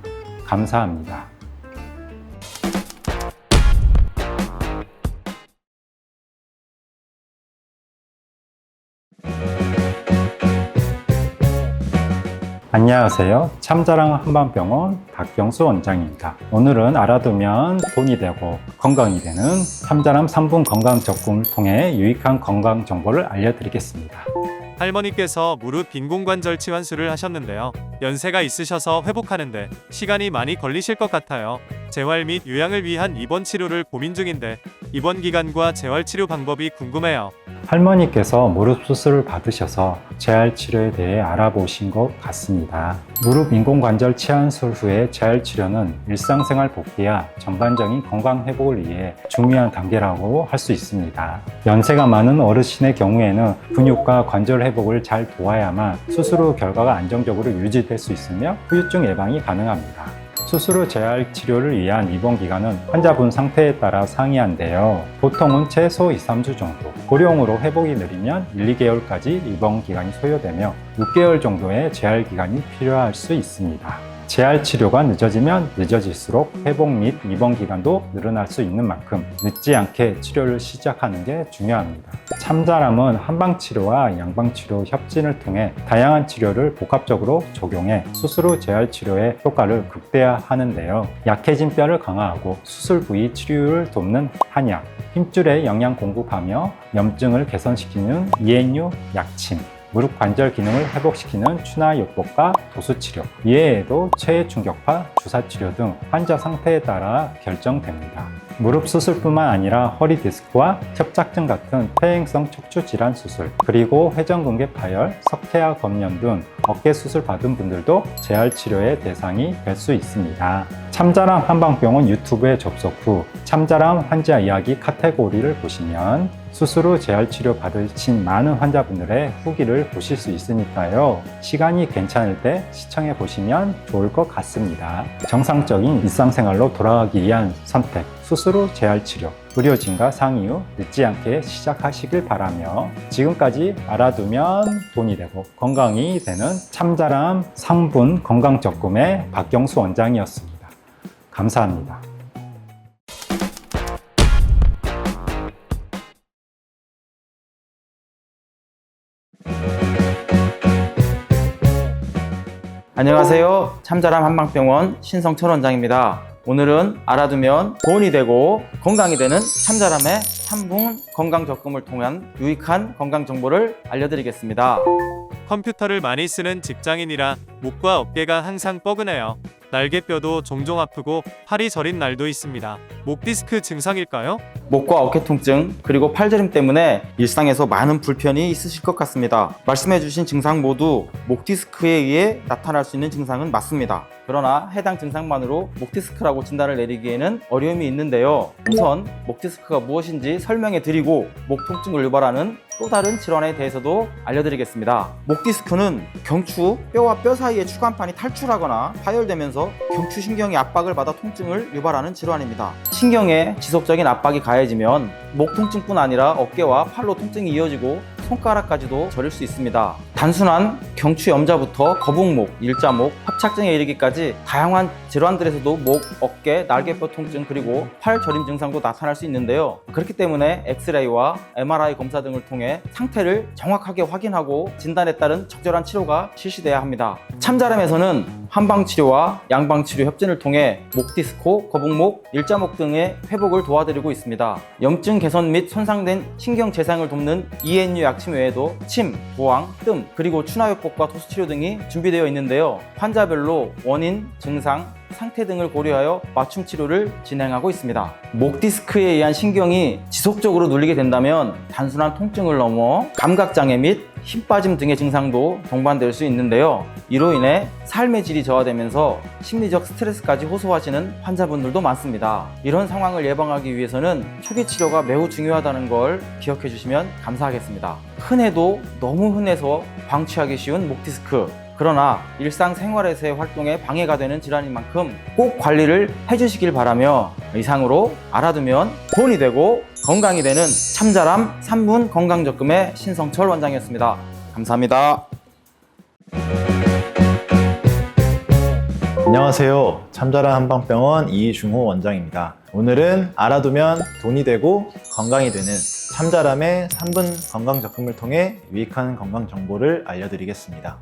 감사합니다. 안녕하세요. 참자랑 한방병원 박경수 원장입니다. 오늘은 알아두면 돈이 되고 건강이 되는 참자람 3분 건강 적분을 통해 유익한 건강 정보를 알려드리겠습니다. 할머니께서 무릎 빈공관절 치환술을 하셨는데요. 연세가 있으셔서 회복하는데 시간이 많이 걸리실 것 같아요. 재활 및 요양을 위한 입원 치료를 고민 중인데 입원 기간과 재활 치료 방법이 궁금해요. 할머니께서 무릎 수술을 받으셔서 재활 치료에 대해 알아보신 것 같습니다. 무릎 인공관절 치환술 후의 재활 치료는 일상생활 복귀와 전반적인 건강 회복을 위해 중요한 단계라고 할 수 있습니다. 연세가 많은 어르신의 경우에는 근육과 관절 회복을 잘 도와야만 수술 후 결과가 안정적으로 유지될 수 있으며 후유증 예방이 가능합니다. 수술 후 재활 치료를 위한 입원 기간은 환자분 상태에 따라 상이한데요. 보통은 최소 2-3주 정도, 고령으로 회복이 느리면 1-2개월까지 입원 기간이 소요되며 6개월 정도의 재활 기간이 필요할 수 있습니다. 재활 치료가 늦어지면 늦어질수록 회복 및 입원 기간도 늘어날 수 있는 만큼 늦지 않게 치료를 시작하는 게 중요합니다. 참자람은 한방치료와 양방치료 협진을 통해 다양한 치료를 복합적으로 적용해 수술 후 재활 치료의 효과를 극대화하는데요. 약해진 뼈를 강화하고 수술 부위 치료를 돕는 한약, 힘줄에 영양 공급하며 염증을 개선시키는 이엔유 약침, 무릎 관절 기능을 회복시키는 추나요법과 도수치료, 이외에도 체해 충격파, 주사치료 등 환자 상태에 따라 결정됩니다. 무릎 수술뿐만 아니라 허리 디스크와 협착증 같은 퇴행성 척추 질환 수술, 그리고 회전근개 파열, 석회화 검연 등 어깨 수술 받은 분들도 재활 치료의 대상이 될 수 있습니다. 참자람 한방병원 유튜브에 접속 후 참자람 환자 이야기 카테고리를 보시면 수술 후 재활 치료 받으신 많은 환자분들의 후기를 보실 수 있으니까요. 시간이 괜찮을 때 시청해 보시면 좋을 것 같습니다. 정상적인 일상생활로 돌아가기 위한 선택, 수술 후 재활 치료, 의료진과 상의 후 늦지 않게 시작하시길 바라며 지금까지 알아두면 돈이 되고 건강이 되는 참자람 상분 건강적금의 박경수 원장이었습니다. 감사합니다. 안녕하세요. 참자람 한방병원 신성철 원장입니다. 오늘은 알아두면 돈이 되고 건강이 되는 참자람의 3분 건강적금을 통한 유익한 건강 정보를 알려드리겠습니다. 컴퓨터를 많이 쓰는 직장인이라 목과 어깨가 항상 뻐근해요. 날개뼈도 종종 아프고 팔이 저린 날도 있습니다. 목 디스크 증상일까요? 목과 어깨 통증 그리고 팔저림 때문에 일상에서 많은 불편이 있으실 것 같습니다. 말씀해주신 증상 모두 목 디스크에 의해 나타날 수 있는 증상은 맞습니다. 그러나 해당 증상만으로 목 디스크라고 진단을 내리기에는 어려움이 있는데요. 우선 목 디스크가 무엇인지 설명해 드리고 목 통증을 유발하는 또 다른 질환에 대해서도 알려드리겠습니다. 목 디스크는 경추, 뼈와 뼈 사이의 추간판이 탈출하거나 파열되면서 경추신경이 압박을 받아 통증을 유발하는 질환입니다. 신경에 지속적인 압박이 가해지면 목 통증뿐 아니라 어깨와 팔로 통증이 이어지고 손가락까지도 저릴 수 있습니다. 단순한 경추 염자부터 거북목, 일자목, 협착증에 이르기까지 다양한 질환들에서도 목, 어깨, 날개뼈 통증 그리고 팔 저림 증상도 나타날 수 있는데요. 그렇기 때문에 엑스레이와 MRI 검사 등을 통해 상태를 정확하게 확인하고 진단에 따른 적절한 치료가 실시돼야 합니다. 참자람에서는 한방치료와 양방치료 협진을 통해 목 디스크, 거북목, 일자목 등의 회복을 도와드리고 있습니다. 염증 개선 및 손상된 신경 재생을 돕는 ENU 약침 외에도 침, 부항, 뜸, 그리고 추나요법과 토수치료 등이 준비되어 있는데요. 환자별로 원인, 증상, 상태 등을 고려하여 맞춤 치료를 진행하고 있습니다. 목 디스크에 의한 신경이 지속적으로 눌리게 된다면 단순한 통증을 넘어 감각장애 및 힘 빠짐 등의 증상도 동반될 수 있는데요. 이로 인해 삶의 질이 저하되면서 심리적 스트레스까지 호소하시는 환자분들도 많습니다. 이런 상황을 예방하기 위해서는 초기 치료가 매우 중요하다는 걸 기억해 주시면 감사하겠습니다. 흔해도 너무 흔해서 방치하기 쉬운 목 디스크, 그러나 일상생활에서의 활동에 방해가 되는 질환인 만큼 꼭 관리를 해주시길 바라며 이상으로 알아두면 돈이 되고 건강이 되는 참자람 3분 건강적금의 신성철 원장이었습니다. 감사합니다. 안녕하세요. 참자람 한방병원 이중호 원장입니다. 오늘은 알아두면 돈이 되고 건강이 되는 참자람의 3분 건강적금을 통해 유익한 건강 정보를 알려드리겠습니다.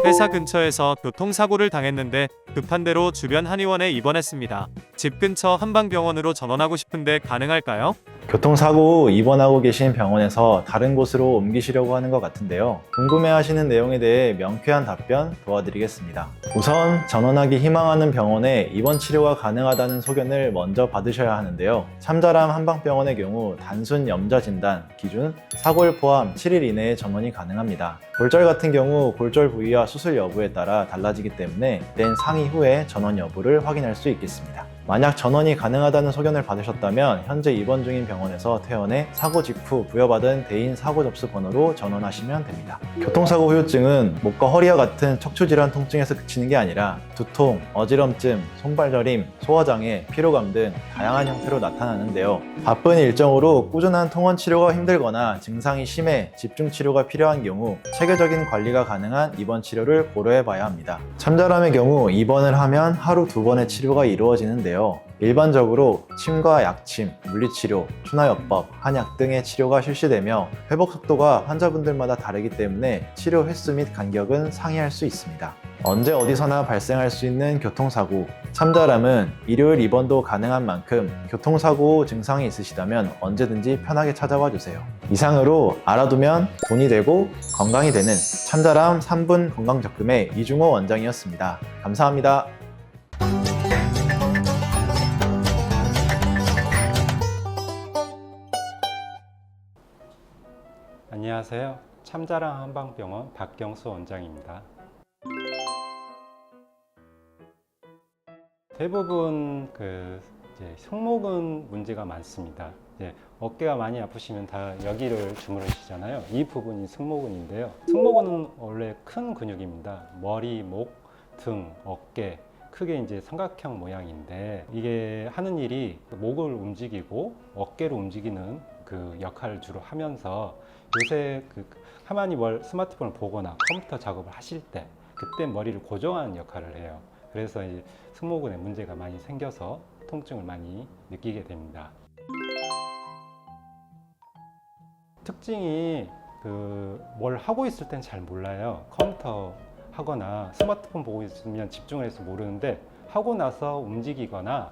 회사 근처에서 교통사고를 당했는데 급한 대로 주변 한의원에 입원했습니다. 집 근처 한방병원으로 전원하고 싶은데 가능할까요? 교통사고 후 입원하고 계신 병원에서 다른 곳으로 옮기시려고 하는 것 같은데요. 궁금해하시는 내용에 대해 명쾌한 답변 도와드리겠습니다. 우선 전원하기 희망하는 병원에 입원 치료가 가능하다는 소견을 먼저 받으셔야 하는데요. 참자람 한방병원의 경우 단순 염자 진단 기준 사골 포함 7일 이내에 전원이 가능합니다. 골절 같은 경우 골절 부위와 수술 여부에 따라 달라지기 때문에 낸 상의 후에 전원 여부를 확인할 수 있겠습니다. 만약 전원이 가능하다는 소견을 받으셨다면 현재 입원 중인 병원에서 퇴원해 사고 직후 부여받은 대인 사고 접수 번호로 전원하시면 됩니다. 교통사고 후유증은 목과 허리와 같은 척추질환 통증에서 그치는 게 아니라 두통, 어지럼증, 손발저림, 소화장애, 피로감 등 다양한 형태로 나타나는데요. 바쁜 일정으로 꾸준한 통원 치료가 힘들거나 증상이 심해 집중 치료가 필요한 경우 체계적인 관리가 가능한 입원 치료를 고려해 봐야 합니다. 참자람의 경우 입원을 하면 하루 2번의 치료가 이루어지는데요. 일반적으로 침과 약침, 물리치료, 추나요법, 한약 등의 치료가 실시되며 회복 속도가 환자분들마다 다르기 때문에 치료 횟수 및 간격은 상이할 수 있습니다. 언제 어디서나 발생할 수 있는 교통사고, 참자람은 일요일 입원도 가능한 만큼 교통사고 증상이 있으시다면 언제든지 편하게 찾아와 주세요. 이상으로 알아두면 돈이 되고 건강이 되는 참자람 3분 건강적금의 이중호 원장이었습니다. 감사합니다. 안녕하세요. 참자랑 한방병원 박경수 원장입니다. 대부분 승모근 문제가 많습니다. 어깨가 많이 아프시면 다 여기를 주무르시잖아요. 이 부분이 승모근인데요. 승모근은 원래 큰 근육입니다. 머리, 목, 등, 어깨 크게 이제 삼각형 모양인데 이게 하는 일이 목을 움직이고 어깨를 움직이는 그 역할을 주로 하면서 요새 가만히 스마트폰을 보거나 컴퓨터 작업을 하실 때 그때 머리를 고정하는 역할을 해요. 그래서 이 승모근에 문제가 많이 생겨서 통증을 많이 느끼게 됩니다. 특징이 뭘 하고 있을 땐 잘 몰라요. 컴퓨터 하거나 스마트폰 보고 있으면 집중을 해서 모르는데 하고 나서 움직이거나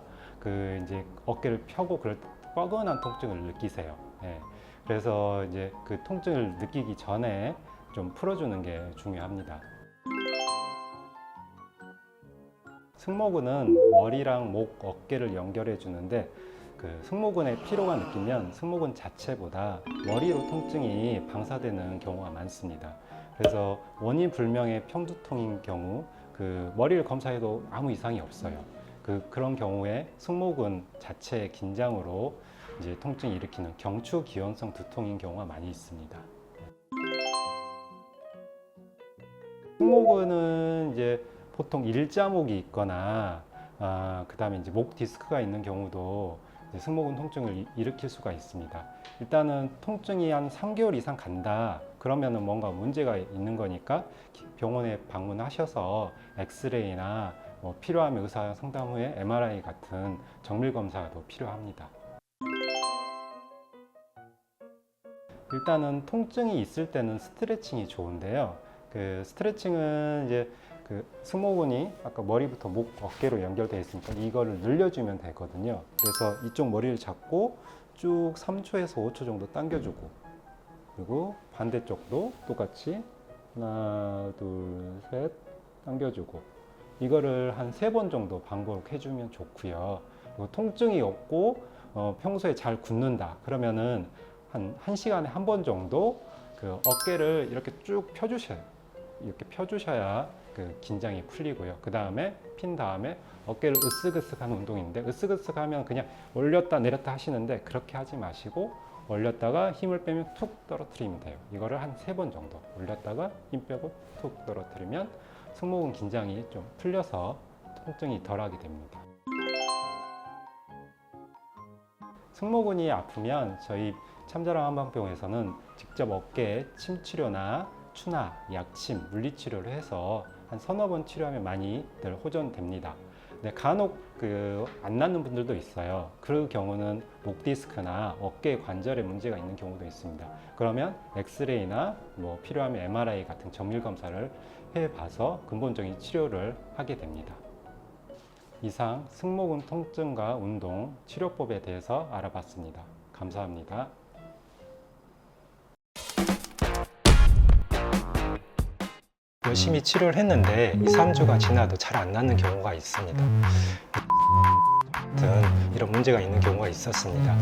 이제 어깨를 펴고 그럴 때 뻐근한 통증을 느끼세요. 그래서 이제 그 통증을 느끼기 전에 좀 풀어주는 게 중요합니다. 승모근은 머리랑 목, 어깨를 연결해 주는데 승모근에 피로가 느끼면 승모근 자체보다 머리로 통증이 방사되는 경우가 많습니다. 그래서 원인 불명의 편두통인 경우 머리를 검사해도 아무 이상이 없어요. 그런 경우에 승모근 자체의 긴장으로 이제 통증을 일으키는 경추기원성 두통인 경우가 많이 있습니다. 승모근은 이제 보통 일자목이 있거나 그다음에 이제 목 디스크가 있는 경우도 이제 승모근 통증을 일으킬 수가 있습니다. 일단은 통증이 한 3개월 이상 간다 그러면은 뭔가 문제가 있는 거니까 병원에 방문하셔서 엑스레이나 필요하면 의사 상담 후에 MRI 같은 정밀 검사도 필요합니다. 일단은 통증이 있을 때는 스트레칭이 좋은데요. 스트레칭은 이제 승모근이 아까 머리부터 목, 어깨로 연결되어 있으니까 이거를 늘려주면 되거든요. 그래서 이쪽 머리를 잡고 쭉 3초에서 5초 정도 당겨주고, 그리고 반대쪽도 똑같이 하나, 둘, 셋 당겨주고, 이거를 한 3번 정도 반복해주면 좋고요. 그리고 통증이 없고 평소에 잘 굳는다 그러면은 한 1시간에 한 번 정도 어깨를 이렇게 쭉 펴주셔요. 이렇게 펴주셔야 긴장이 풀리고요. 그 다음에 핀 다음에 어깨를 으쓱으쓱 하는 운동인데, 으쓱으쓱 하면 그냥 올렸다 내렸다 하시는데 그렇게 하지 마시고 올렸다가 힘을 빼면 툭 떨어뜨리면 돼요. 이거를 한 3번 정도 올렸다가 힘 빼고 툭 떨어뜨리면 승모근 긴장이 좀 풀려서 통증이 덜하게 됩니다. 승모근이 아프면 저희 참자랑 한방병원에서는 직접 어깨에 침치료나 추나, 약침, 물리치료를 해서 한 서너 번 치료하면 많이들 호전됩니다. 근데 간혹 안 낫는 분들도 있어요. 그 경우는 목 디스크나 어깨 관절에 문제가 있는 경우도 있습니다. 그러면 엑스레이나 필요하면 MRI 같은 정밀 검사를 해봐서 근본적인 치료를 하게 됩니다. 이상 승모근 통증과 운동 치료법에 대해서 알아봤습니다. 감사합니다. 열심히 치료를 했는데 2, 3주가 지나도 잘 안 낫는 경우가 있습니다. 이런 문제가 있는 경우가 있었습니다.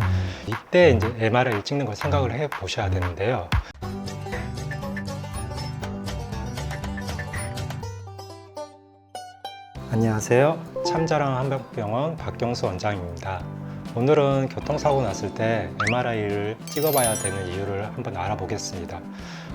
이때 이제 MRI를 찍는 걸 생각을 해 보셔야 되는데요. 안녕하세요. 참자랑 한방병원 박경수 원장입니다. 오늘은 교통사고 났을 때 MRI를 찍어봐야 되는 이유를 한번 알아보겠습니다.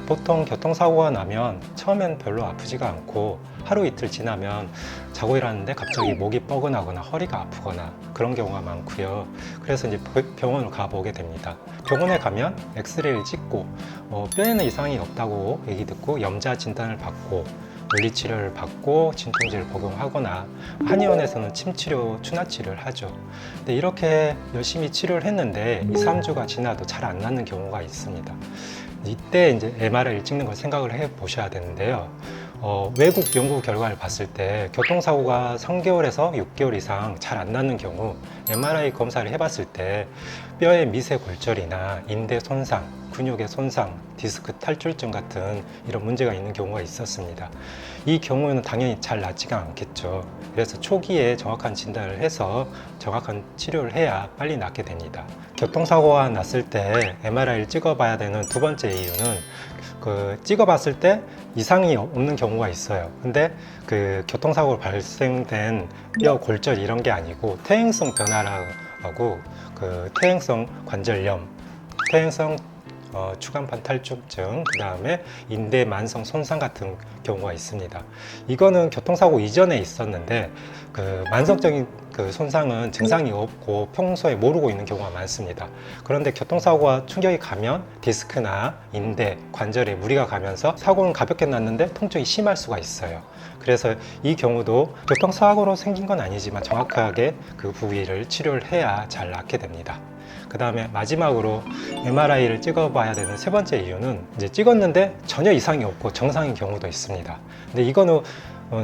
보통 교통사고가 나면 처음엔 별로 아프지가 않고 하루 이틀 지나면 자고 일어났는데 갑자기 목이 뻐근하거나 허리가 아프거나 그런 경우가 많고요. 그래서 이제 병원을 가보게 됩니다. 병원에 가면 엑스레이를 찍고 뼈에는 이상이 없다고 얘기 듣고 염자 진단을 받고 물리치료를 받고 진통제를 복용하거나 한의원에서는 침치료, 추나치료를 하죠. 근데 이렇게 열심히 치료를 했는데 2, 3주가 지나도 잘 안 낫는 경우가 있습니다. 이때 이제 MRI를 찍는 걸 생각을 해 보셔야 되는데요. 외국 연구 결과를 봤을 때 교통사고가 3개월에서 6개월 이상 잘 안 낫는 경우 MRI 검사를 해봤을 때 뼈의 미세 골절이나 인대 손상, 근육의 손상, 디스크 탈출증 같은 이런 문제가 있는 경우가 있었습니다. 이 경우에는 당연히 잘 낫지가 않겠죠. 그래서 초기에 정확한 진단을 해서 정확한 치료를 해야 빨리 낫게 됩니다. 교통사고가 났을 때 MRI를 찍어봐야 되는 두 번째 이유는 찍어봤을 때 이상이 없는 경우가 있어요. 근데 그 교통사고로 발생된 뼈 골절 이런 게 아니고 퇴행성 변화라고 퇴행성 관절염, 퇴행성 추간판 탈출증, 그 다음에 인대 만성 손상 같은 경우가 있습니다. 이거는 교통사고 이전에 있었는데 만성적인 손상은 증상이 없고 평소에 모르고 있는 경우가 많습니다. 그런데 교통사고가 충격이 가면 디스크나 인대, 관절에 무리가 가면서 사고는 가볍게 났는데 통증이 심할 수가 있어요. 그래서 이 경우도 교통사고로 생긴 건 아니지만 정확하게 그 부위를 치료를 해야 잘 낫게 됩니다. 그 다음에 마지막으로 MRI를 찍어봐야 되는 세 번째 이유는 이제 찍었는데 전혀 이상이 없고 정상인 경우도 있습니다. 근데 이거는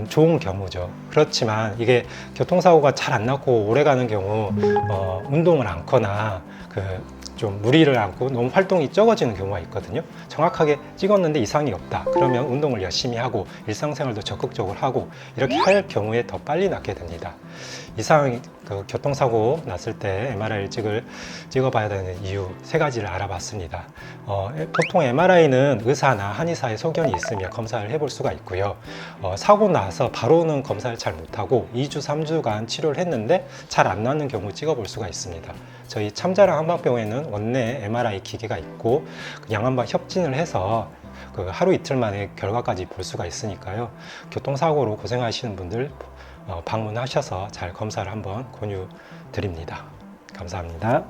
좋은 경우죠. 그렇지만 이게 교통사고가 잘 안 났고 오래 가는 경우 운동을 않거나 좀 무리를 않고 너무 활동이 적어지는 경우가 있거든요. 정확하게 찍었는데 이상이 없다. 그러면 운동을 열심히 하고 일상생활도 적극적으로 하고 이렇게 할 경우에 더 빨리 낫게 됩니다. 이상 교통사고 났을 때 MRI를 찍어봐야 되는 이유 세 가지를 알아봤습니다. 보통 MRI는 의사나 한의사의 소견이 있으면 검사를 해볼 수가 있고요. 사고 나서 바로는 검사를 잘 못하고 2주, 3주간 치료를 했는데 잘 안 나는 경우 찍어볼 수가 있습니다. 저희 참자랑 한방병원에는 원내 MRI 기계가 있고 양한방 협진을 해서 하루 이틀 만에 결과까지 볼 수가 있으니까요. 교통사고로 고생하시는 분들 방문하셔서 잘 검사를 한번 권유 드립니다. 감사합니다.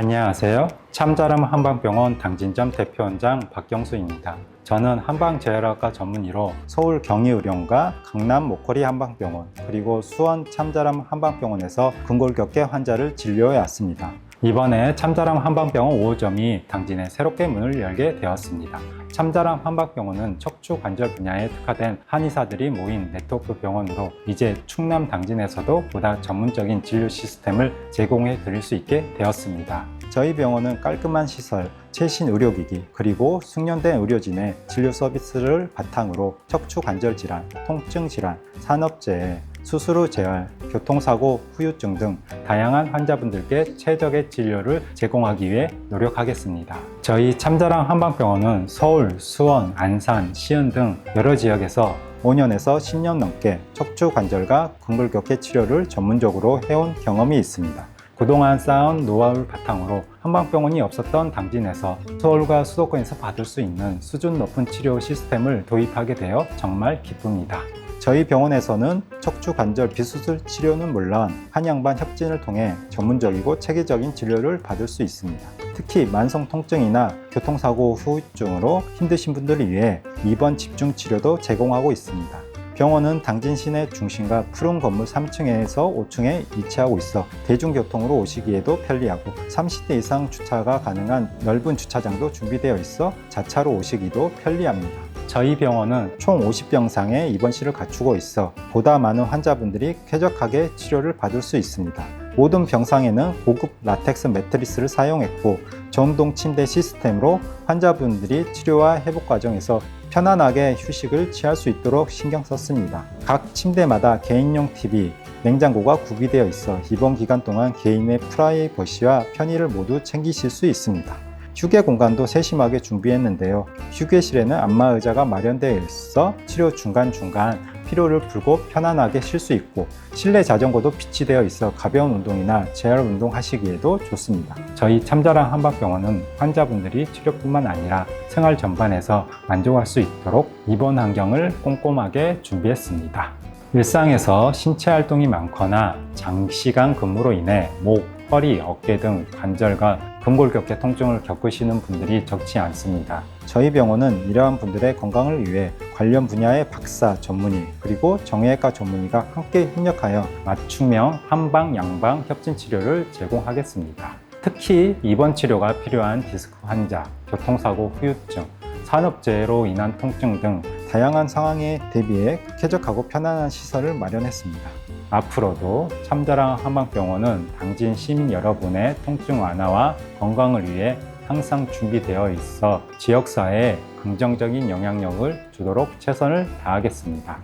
안녕하세요. 참자람 한방병원 당진점 대표원장 박경수입니다. 저는 한방재활학과 전문의로 서울 경희의료원과 강남 모커리 한방병원 그리고 수원 참자람 한방병원에서 근골격계 환자를 진료해 왔습니다. 이번에 참자람 한방병원 5호점이 당진에 새롭게 문을 열게 되었습니다. 참자람 한방병원은 척추 관절 분야에 특화된 한의사들이 모인 네트워크 병원으로 이제 충남 당진에서도 보다 전문적인 진료 시스템을 제공해 드릴 수 있게 되었습니다. 저희 병원은 깔끔한 시설, 최신 의료기기, 그리고 숙련된 의료진의 진료 서비스를 바탕으로 척추 관절 질환, 통증 질환, 산업재해, 수술 후 재활, 교통사고, 후유증 등 다양한 환자분들께 최적의 진료를 제공하기 위해 노력하겠습니다. 저희 참자람 한방병원은 서울, 수원, 안산, 시흥 등 여러 지역에서 5년에서 10년 넘게 척추 관절과 근골격계 치료를 전문적으로 해온 경험이 있습니다. 그동안 쌓은 노하우를 바탕으로 한방병원이 없었던 당진에서 서울과 수도권에서 받을 수 있는 수준 높은 치료 시스템을 도입하게 되어 정말 기쁩니다. 저희 병원에서는 척추 관절 비수술 치료는 물론 한양반 협진을 통해 전문적이고 체계적인 진료를 받을 수 있습니다. 특히 만성 통증이나 교통사고 후유증으로 힘드신 분들을 위해 입원 집중 치료도 제공하고 있습니다. 병원은 당진 시내 중심과 푸른 건물 3층에서 5층에 위치하고 있어 대중교통으로 오시기에도 편리하고 30대 이상 주차가 가능한 넓은 주차장도 준비되어 있어 자차로 오시기도 편리합니다. 저희 병원은 총 50병상의 입원실을 갖추고 있어 보다 많은 환자분들이 쾌적하게 치료를 받을 수 있습니다. 모든 병상에는 고급 라텍스 매트리스를 사용했고 전동 침대 시스템으로 환자분들이 치료와 회복 과정에서 편안하게 휴식을 취할 수 있도록 신경 썼습니다. 각 침대마다 개인용 TV, 냉장고가 구비되어 있어 입원 기간 동안 개인의 프라이버시와 편의를 모두 챙기실 수 있습니다. 휴게 공간도 세심하게 준비했는데요. 휴게실에는 안마의자가 마련되어 있어 치료 중간중간 피로를 풀고 편안하게 쉴 수 있고 실내 자전거도 비치되어 있어 가벼운 운동이나 재활 운동 하시기에도 좋습니다. 저희 참자람 한방병원은 환자분들이 치료뿐만 아니라 생활 전반에서 만족할 수 있도록 입원 환경을 꼼꼼하게 준비했습니다. 일상에서 신체 활동이 많거나 장시간 근무로 인해 목, 허리, 어깨 등 관절과 근골격계 통증을 겪으시는 분들이 적지 않습니다. 저희 병원은 이러한 분들의 건강을 위해 관련 분야의 박사 전문의 그리고 정형외과 전문의가 함께 협력하여 맞춤형 한방, 양방 협진 치료를 제공하겠습니다. 특히 입원 치료가 필요한 디스크 환자, 교통사고 후유증, 산업재해로 인한 통증 등 다양한 상황에 대비해 쾌적하고 편안한 시설을 마련했습니다. 앞으로도 참자람 한방병원은 당진 시민 여러분의 통증 완화와 건강을 위해 항상 준비되어 있어 지역사회에 긍정적인 영향력을 주도록 최선을 다하겠습니다.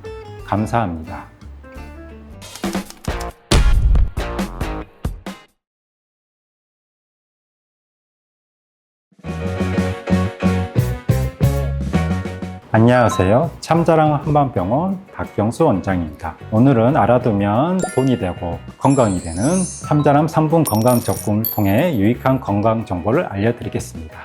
감사합니다. 안녕하세요. 참자람 한방병원 박경수 원장입니다. 오늘은 알아두면 돈이 되고 건강이 되는 참자람 3분 건강 적금을 통해 유익한 건강 정보를 알려드리겠습니다.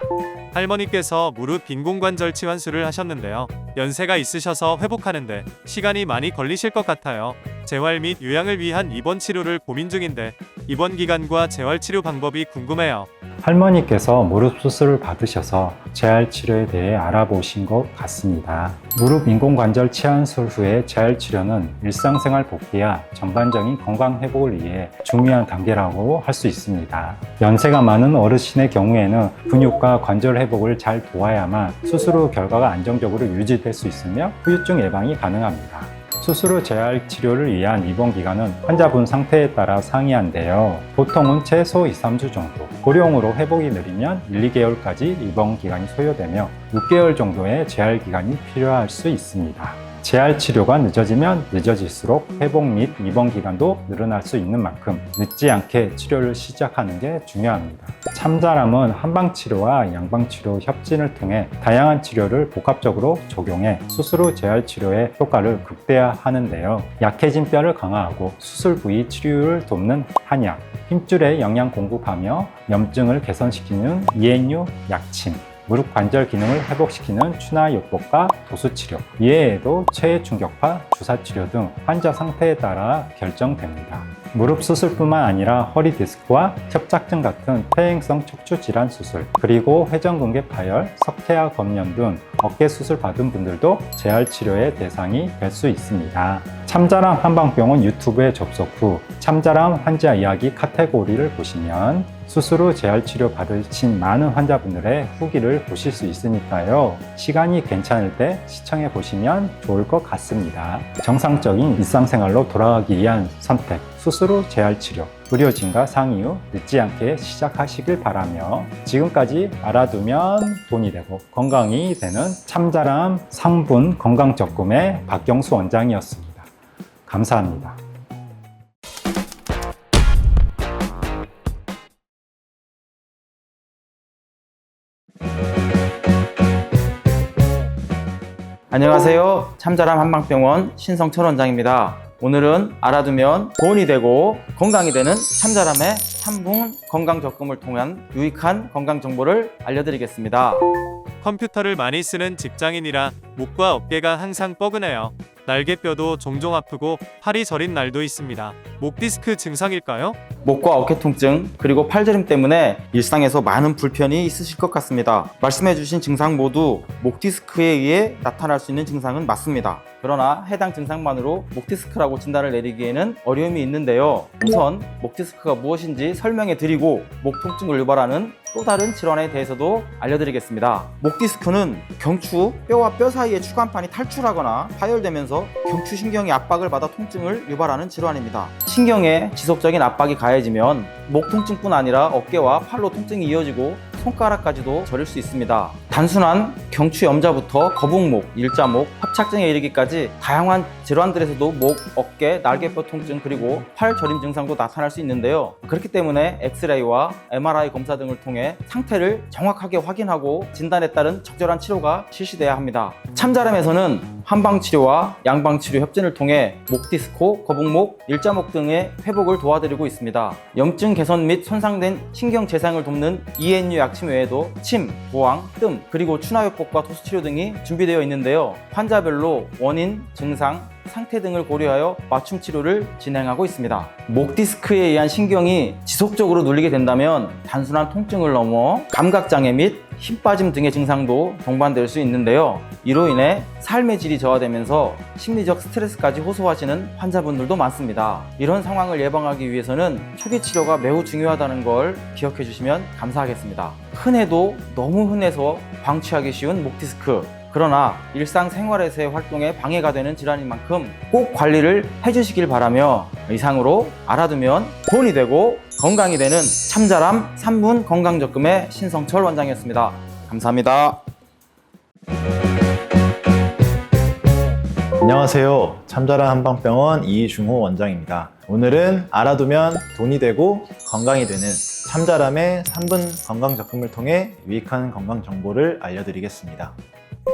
할머니께서 무릎 빈공관절 치환술을 하셨는데요. 연세가 있으셔서 회복하는데 시간이 많이 걸리실 것 같아요. 재활 및 요양을 위한 입원 치료를 고민 중인데 입원 기간과 재활 치료 방법이 궁금해요. 할머니께서 무릎 수술을 받으셔서 재활 치료에 대해 알아보신 것 같습니다. 무릎 인공관절 치환술 후의 재활 치료는 일상생활 복귀와 전반적인 건강 회복을 위해 중요한 단계라고 할 수 있습니다. 연세가 많은 어르신의 경우에는 근육과 관절 회복을 잘 도와야만 수술 후 결과가 안정적으로 유지될 수 있으며 후유증 예방이 가능합니다. 수술 후 재활 치료를 위한 입원 기간은 환자분 상태에 따라 상이한데요. 보통은 최소 2-3주 정도, 고령으로 회복이 느리면 1-2개월까지 입원 기간이 소요되며 6개월 정도의 재활 기간이 필요할 수 있습니다. 재활 치료가 늦어지면 늦어질수록 회복 및 입원 기간도 늘어날 수 있는 만큼 늦지 않게 치료를 시작하는 게 중요합니다. 참자람은 한방치료와 양방치료 협진을 통해 다양한 치료를 복합적으로 적용해 수술 후 재활 치료의 효과를 극대화하는데요. 약해진 뼈를 강화하고 수술 부위 치료를 돕는 한약, 힘줄에 영양 공급하며 염증을 개선시키는 이행류 약침, 무릎 관절 기능을 회복시키는 추나요법과 도수치료, 이외에도 체해 충격파, 주사치료 등 환자 상태에 따라 결정됩니다. 무릎 수술뿐만 아니라 허리 디스크와 협착증 같은 퇴행성 척추 질환 수술, 그리고 회전근개 파열, 석회화 검연 등 어깨 수술 받은 분들도 재활 치료의 대상이 될 수 있습니다. 참자람 한방병원 유튜브에 접속 후 참자람 환자 이야기 카테고리를 보시면 수술 후 재활 치료 받으신 많은 환자분들의 후기를 보실 수 있으니까요. 시간이 괜찮을 때 시청해 보시면 좋을 것 같습니다. 정상적인 일상생활로 돌아가기 위한 선택, 수술 후 재활 치료, 의료진과 상의 후 늦지 않게 시작하시길 바라며 지금까지 알아두면 돈이 되고 건강이 되는 참자람 3분 건강적금의 박경수 원장이었습니다. 감사합니다. 안녕하세요. 참자람 한방병원 신성철 원장입니다. 오늘은 알아두면 돈이 되고 건강이 되는 참자람의 3분 건강적금을 통한 유익한 건강 정보를 알려드리겠습니다. 컴퓨터를 많이 쓰는 직장인이라 목과 어깨가 항상 뻐근해요. 날개뼈도 종종 아프고 팔이 저린 날도 있습니다. 목 디스크 증상일까요? 목과 어깨 통증 그리고 팔저림 때문에 일상에서 많은 불편이 있으실 것 같습니다. 말씀해주신 증상 모두 목 디스크에 의해 나타날 수 있는 증상은 맞습니다. 그러나 해당 증상만으로 목 디스크라고 진단을 내리기에는 어려움이 있는데요. 우선 목 디스크가 무엇인지 설명해 드리고 목 통증을 유발하는 또 다른 질환에 대해서도 알려드리겠습니다. 목 디스크는 경추, 뼈와 뼈 사이의 추간판이 탈출하거나 파열되면서 경추신경이 압박을 받아 통증을 유발하는 질환입니다. 신경에 지속적인 압박이 가해지면 목 통증뿐 아니라 어깨와 팔로 통증이 이어지고 손가락까지도 저릴 수 있습니다. 단순한 경추 염자부터 거북목, 일자목, 협착증에 이르기까지 다양한 질환들에서도 목, 어깨, 날개뼈 통증 그리고 팔 저림 증상도 나타날 수 있는데요. 그렇기 때문에 엑스레이와 MRI 검사 등을 통해 상태를 정확하게 확인하고 진단에 따른 적절한 치료가 실시돼야 합니다. 참자람에서는 한방치료와 양방치료 협진을 통해 목 디스크, 거북목, 일자목 등의 회복을 도와드리고 있습니다. 염증 개선 및 손상된 신경 재생을 돕는 ENU 약침 외에도 침, 부항, 뜸, 그리고 추나요법과 토수치료 등이 준비되어 있는데요. 환자별로 원인, 증상, 상태 등을 고려하여 맞춤 치료를 진행하고 있습니다. 목 디스크에 의한 신경이 지속적으로 눌리게 된다면 단순한 통증을 넘어 감각장애 및 힘 빠짐 등의 증상도 동반될 수 있는데요. 이로 인해 삶의 질이 저하되면서 심리적 스트레스까지 호소하시는 환자분들도 많습니다. 이런 상황을 예방하기 위해서는 초기 치료가 매우 중요하다는 걸 기억해 주시면 감사하겠습니다. 흔해도 너무 흔해서 방치하기 쉬운 목 디스크, 그러나 일상생활에서의 활동에 방해가 되는 질환인 만큼 꼭 관리를 해주시길 바라며 이상으로 알아두면 돈이 되고 건강이 되는 참자람 3분 건강적금의 신성철 원장이었습니다. 감사합니다. 안녕하세요. 참자람 한방병원 이중호 원장입니다. 오늘은 알아두면 돈이 되고 건강이 되는 참자람의 3분 건강적금을 통해 유익한 건강 정보를 알려드리겠습니다.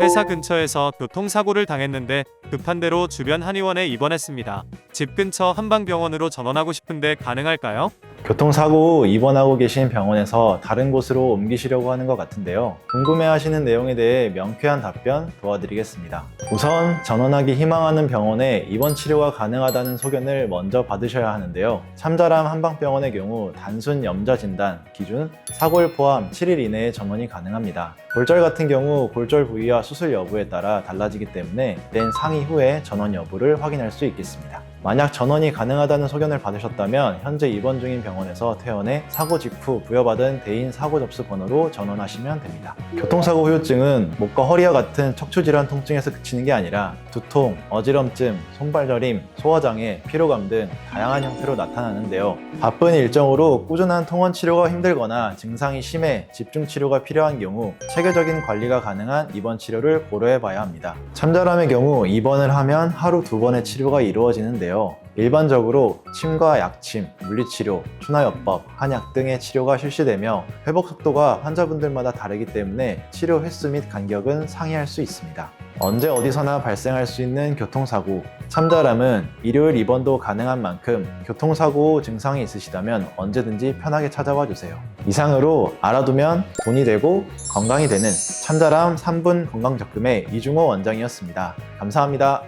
회사 근처에서 교통사고를 당했는데 급한 대로 주변 한의원에 입원했습니다. 집 근처 한방병원으로 전원하고 싶은데 가능할까요? 교통사고 후 입원하고 계신 병원에서 다른 곳으로 옮기시려고 하는 것 같은데요. 궁금해하시는 내용에 대해 명쾌한 답변 도와드리겠습니다. 우선 전원하기 희망하는 병원에 입원 치료가 가능하다는 소견을 먼저 받으셔야 하는데요. 참자람 한방병원의 경우 단순 염자 진단 기준 사고일 포함 7일 이내에 전원이 가능합니다. 골절 같은 경우 골절 부위와 수술 여부에 따라 달라지기 때문에 낸 상의 후에 전원 여부를 확인할 수 있겠습니다. 만약 전원이 가능하다는 소견을 받으셨다면 현재 입원 중인 병원에서 퇴원해 사고 직후 부여받은 대인 사고 접수 번호로 전원하시면 됩니다. 교통사고 후유증은 목과 허리와 같은 척추질환 통증에서 그치는 게 아니라 두통, 어지럼증, 손발저림, 소화장애, 피로감 등 다양한 형태로 나타나는데요. 바쁜 일정으로 꾸준한 통원 치료가 힘들거나 증상이 심해 집중 치료가 필요한 경우 체계적인 관리가 가능한 입원 치료를 고려해 봐야 합니다. 참자람의 경우 입원을 하면 하루 2번의 치료가 이루어지는데요. 일반적으로 침과 약침, 물리치료, 추나요법, 한약 등의 치료가 실시되며 회복 속도가 환자분들마다 다르기 때문에 치료 횟수 및 간격은 상이할 수 있습니다. 언제 어디서나 발생할 수 있는 교통사고, 참자람은 일요일 입원도 가능한 만큼 교통사고 증상이 있으시다면 언제든지 편하게 찾아와 주세요. 이상으로 알아두면 돈이 되고 건강이 되는 참자람 3분 건강적금의 이중호 원장이었습니다. 감사합니다.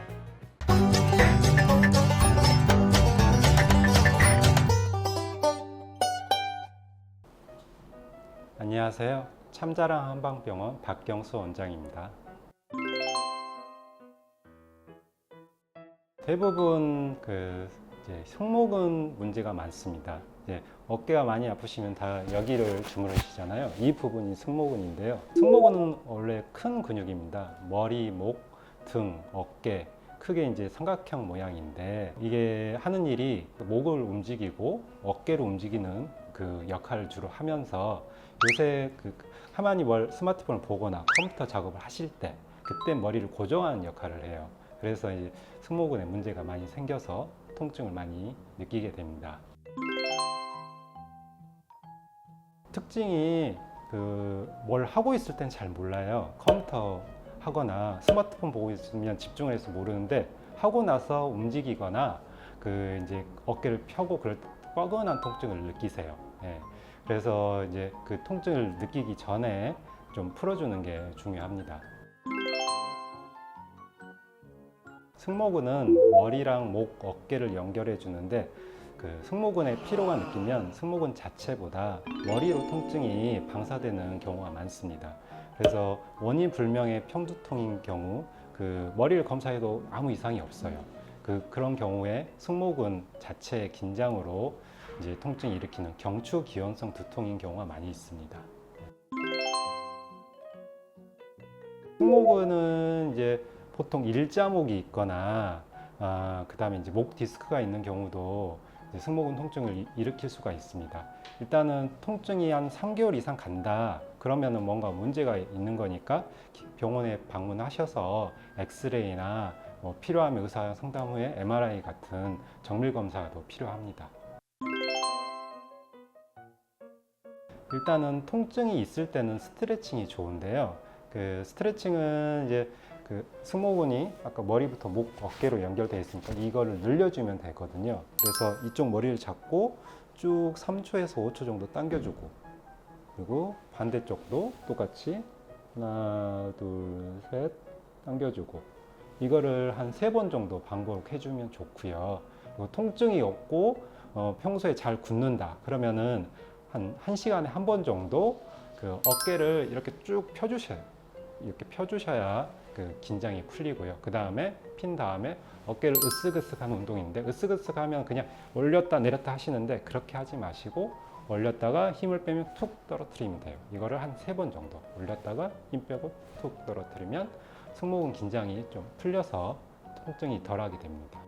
안녕하세요. 참자랑 한방병원 박경수 원장입니다. 대부분 이제 승모근 문제가 많습니다. 이제 어깨가 많이 아프시면 다 여기를 주무르시잖아요. 이 부분이 승모근인데요. 승모근은 원래 큰 근육입니다. 머리, 목, 등, 어깨 크게 이제 삼각형 모양인데 이게 하는 일이 목을 움직이고 어깨를 움직이는 그 역할을 주로 하면서 요새 가만히 스마트폰을 보거나 컴퓨터 작업을 하실 때 그때 머리를 고정하는 역할을 해요. 그래서 이제 승모근에 문제가 많이 생겨서 통증을 많이 느끼게 됩니다. 특징이 뭘 하고 있을 땐 잘 몰라요. 컴퓨터 하거나 스마트폰 보고 있으면 집중을 해서 모르는데 하고 나서 움직이거나 이제 어깨를 펴고 그럴 때 뻐근한 통증을 느끼세요. 예. 그래서 이제 그 통증을 느끼기 전에 좀 풀어주는 게 중요합니다. 승모근은 머리랑 목, 어깨를 연결해 주는데 승모근에 피로가 느끼면 승모근 자체보다 머리로 통증이 방사되는 경우가 많습니다. 그래서 원인 불명의 편두통인 경우 머리를 검사해도 아무 이상이 없어요. 그런 경우에 승모근 자체의 긴장으로 이제 통증을 일으키는 경추기원성 두통인 경우가 많이 있습니다. 승모근은 이제 보통 일자목이 있거나 그다음에 이제 목 디스크가 있는 경우도 이제 승모근 통증을 일으킬 수가 있습니다. 일단은 통증이 한 3개월 이상 간다 그러면은 뭔가 문제가 있는 거니까 병원에 방문하셔서 엑스레이나 필요하면 의사 상담 후에 MRI 같은 정밀 검사도 필요합니다. 일단은 통증이 있을 때는 스트레칭이 좋은데요. 스트레칭은 이제 승모근이 아까 머리부터 목, 어깨로 연결되어 있으니까 이거를 늘려주면 되거든요. 그래서 이쪽 머리를 잡고 쭉 3초에서 5초 정도 당겨주고 그리고 반대쪽도 똑같이 하나, 둘, 셋 당겨주고 이거를 한 3번 정도 반복해주면 좋고요. 그리고 통증이 없고 평소에 잘 굳는다 그러면은 한 1시간에 한 번 정도 어깨를 이렇게 쭉 펴주셔요. 이렇게 펴주셔야 긴장이 풀리고요. 그 다음에 핀 다음에 어깨를 으쓱으쓱 하는 운동인데 으쓱으쓱 하면 그냥 올렸다 내렸다 하시는데 그렇게 하지 마시고 올렸다가 힘을 빼면 툭 떨어뜨리면 돼요. 이거를 한 3번 정도 올렸다가 힘 빼고 툭 떨어뜨리면 승모근 긴장이 좀 풀려서 통증이 덜하게 됩니다.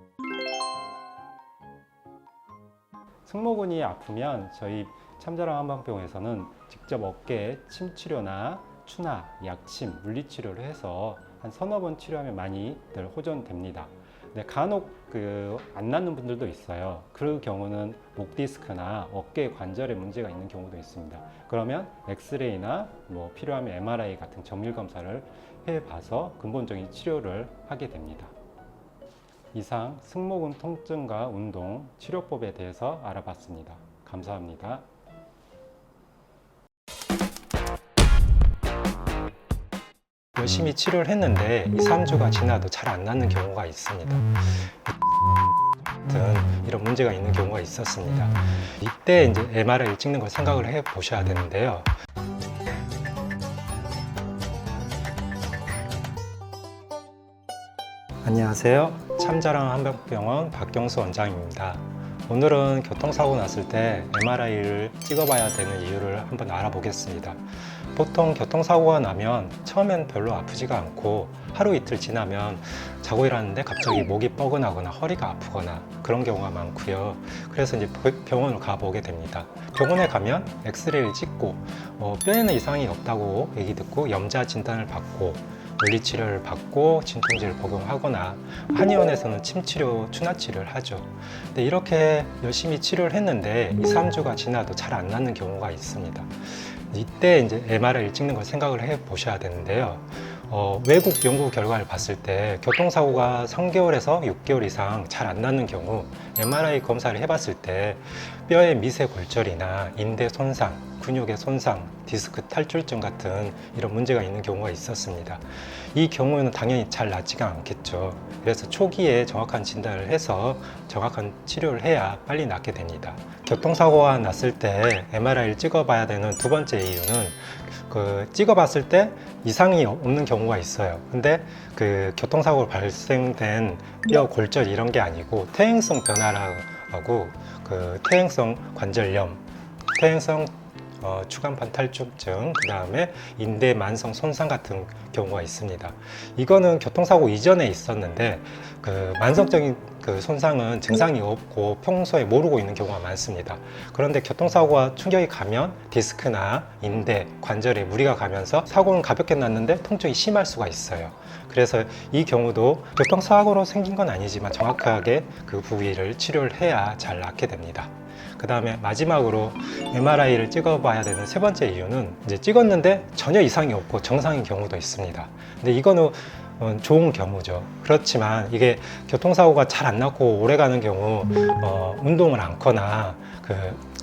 승모근이 아프면 저희 참자랑 한방병원에서는 직접 어깨에 침치료나 추나 약침, 물리치료를 해서 한 서너 번 치료하면 많이들 호전됩니다. 근데 간혹 안 낫는 분들도 있어요. 그 경우는 목 디스크나 어깨 관절에 문제가 있는 경우도 있습니다. 그러면 엑스레이나 필요하면 MRI 같은 정밀 검사를 해봐서 근본적인 치료를 하게 됩니다. 이상 승모근 통증과 운동 치료법에 대해서 알아봤습니다. 감사합니다. 열심히 치료를 했는데 2, 3주가 지나도 잘 안 낫는 경우가 있습니다. 같은 이런 문제가 있는 경우가 있었습니다. 이때 이제 MRI를 찍는 걸 생각을 해 보셔야 되는데요. 안녕하세요. 참자랑 한방병원 박경수 원장입니다. 오늘은 교통사고 났을 때 MRI를 찍어봐야 되는 이유를 한번 알아보겠습니다. 보통 교통사고가 나면 처음엔 별로 아프지가 않고 하루 이틀 지나면 자고 일어났는데 갑자기 목이 뻐근하거나 허리가 아프거나 그런 경우가 많고요. 그래서 이제 병원을 가보게 됩니다. 병원에 가면 엑스레이를 찍고 뼈에는 이상이 없다고 얘기 듣고 염자 진단을 받고 물리치료를 받고 진통제를 복용하거나 한의원에서는 침치료, 추나치료를 하죠. 근데 이렇게 열심히 치료를 했는데 2, 3주가 지나도 잘 안 낫는 경우가 있습니다. 이때 이제 MRI를 찍는 걸 생각을 해 보셔야 되는데요. 외국 연구 결과를 봤을 때 교통사고가 3개월에서 6개월 이상 잘 안 낫는 경우 MRI 검사를 해봤을 때 뼈의 미세 골절이나 인대 손상, 근육의 손상, 디스크 탈출증 같은 이런 문제가 있는 경우가 있었습니다. 이 경우에는 당연히 잘 낫지가 않겠죠. 그래서 초기에 정확한 진단을 해서 정확한 치료를 해야 빨리 낫게 됩니다. 교통사고가 났을 때 MRI를 찍어봐야 되는 두 번째 이유는 찍어봤을 때 이상이 없는 경우가 있어요. 근데 그 교통사고로 발생된 뼈 골절 이런 게 아니고 퇴행성 변화라고 퇴행성 관절염, 퇴행성 추간판 탈출증, 그 다음에 인대 만성 손상 같은 경우가 있습니다. 이거는 교통사고 이전에 있었는데 만성적인 손상은 증상이 없고 평소에 모르고 있는 경우가 많습니다. 그런데 교통사고가 충격이 가면 디스크나 인대, 관절에 무리가 가면서 사고는 가볍게 났는데 통증이 심할 수가 있어요. 그래서 이 경우도 교통사고로 생긴 건 아니지만 정확하게 그 부위를 치료를 해야 잘 낫게 됩니다. 그 다음에 마지막으로 MRI를 찍어봐야 되는 세 번째 이유는 이제 찍었는데 전혀 이상이 없고 정상인 경우도 있습니다. 근데 이거는 좋은 경우죠. 그렇지만 이게 교통사고가 잘 안 났고 오래 가는 경우 운동을 않거나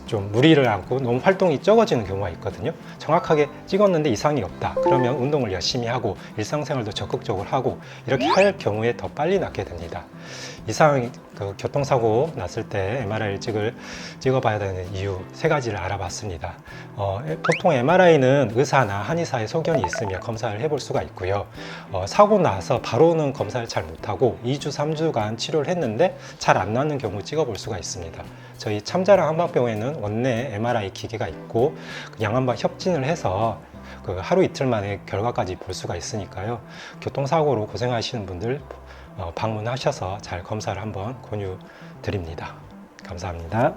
좀 무리를 않고 너무 활동이 적어지는 경우가 있거든요. 정확하게 찍었는데 이상이 없다. 그러면 운동을 열심히 하고 일상생활도 적극적으로 하고 이렇게 할 경우에 더 빨리 낫게 됩니다. 이상 교통사고 났을 때 MRI를 찍어봐야 되는 이유 세 가지를 알아봤습니다. 보통 MRI는 의사나 한의사의 소견이 있으면 검사를 해볼 수가 있고요. 사고 나서 바로는 검사를 잘 못하고 2주, 3주간 치료를 했는데 잘 안 낫는 경우 찍어볼 수가 있습니다. 저희 참자랑 한방병원에는 원내 MRI 기계가 있고 양한방 협진을 해서 하루 이틀 만에 결과까지 볼 수가 있으니까요. 교통사고로 고생하시는 분들 방문하셔서 잘 검사를 한번 권유드립니다. 감사합니다.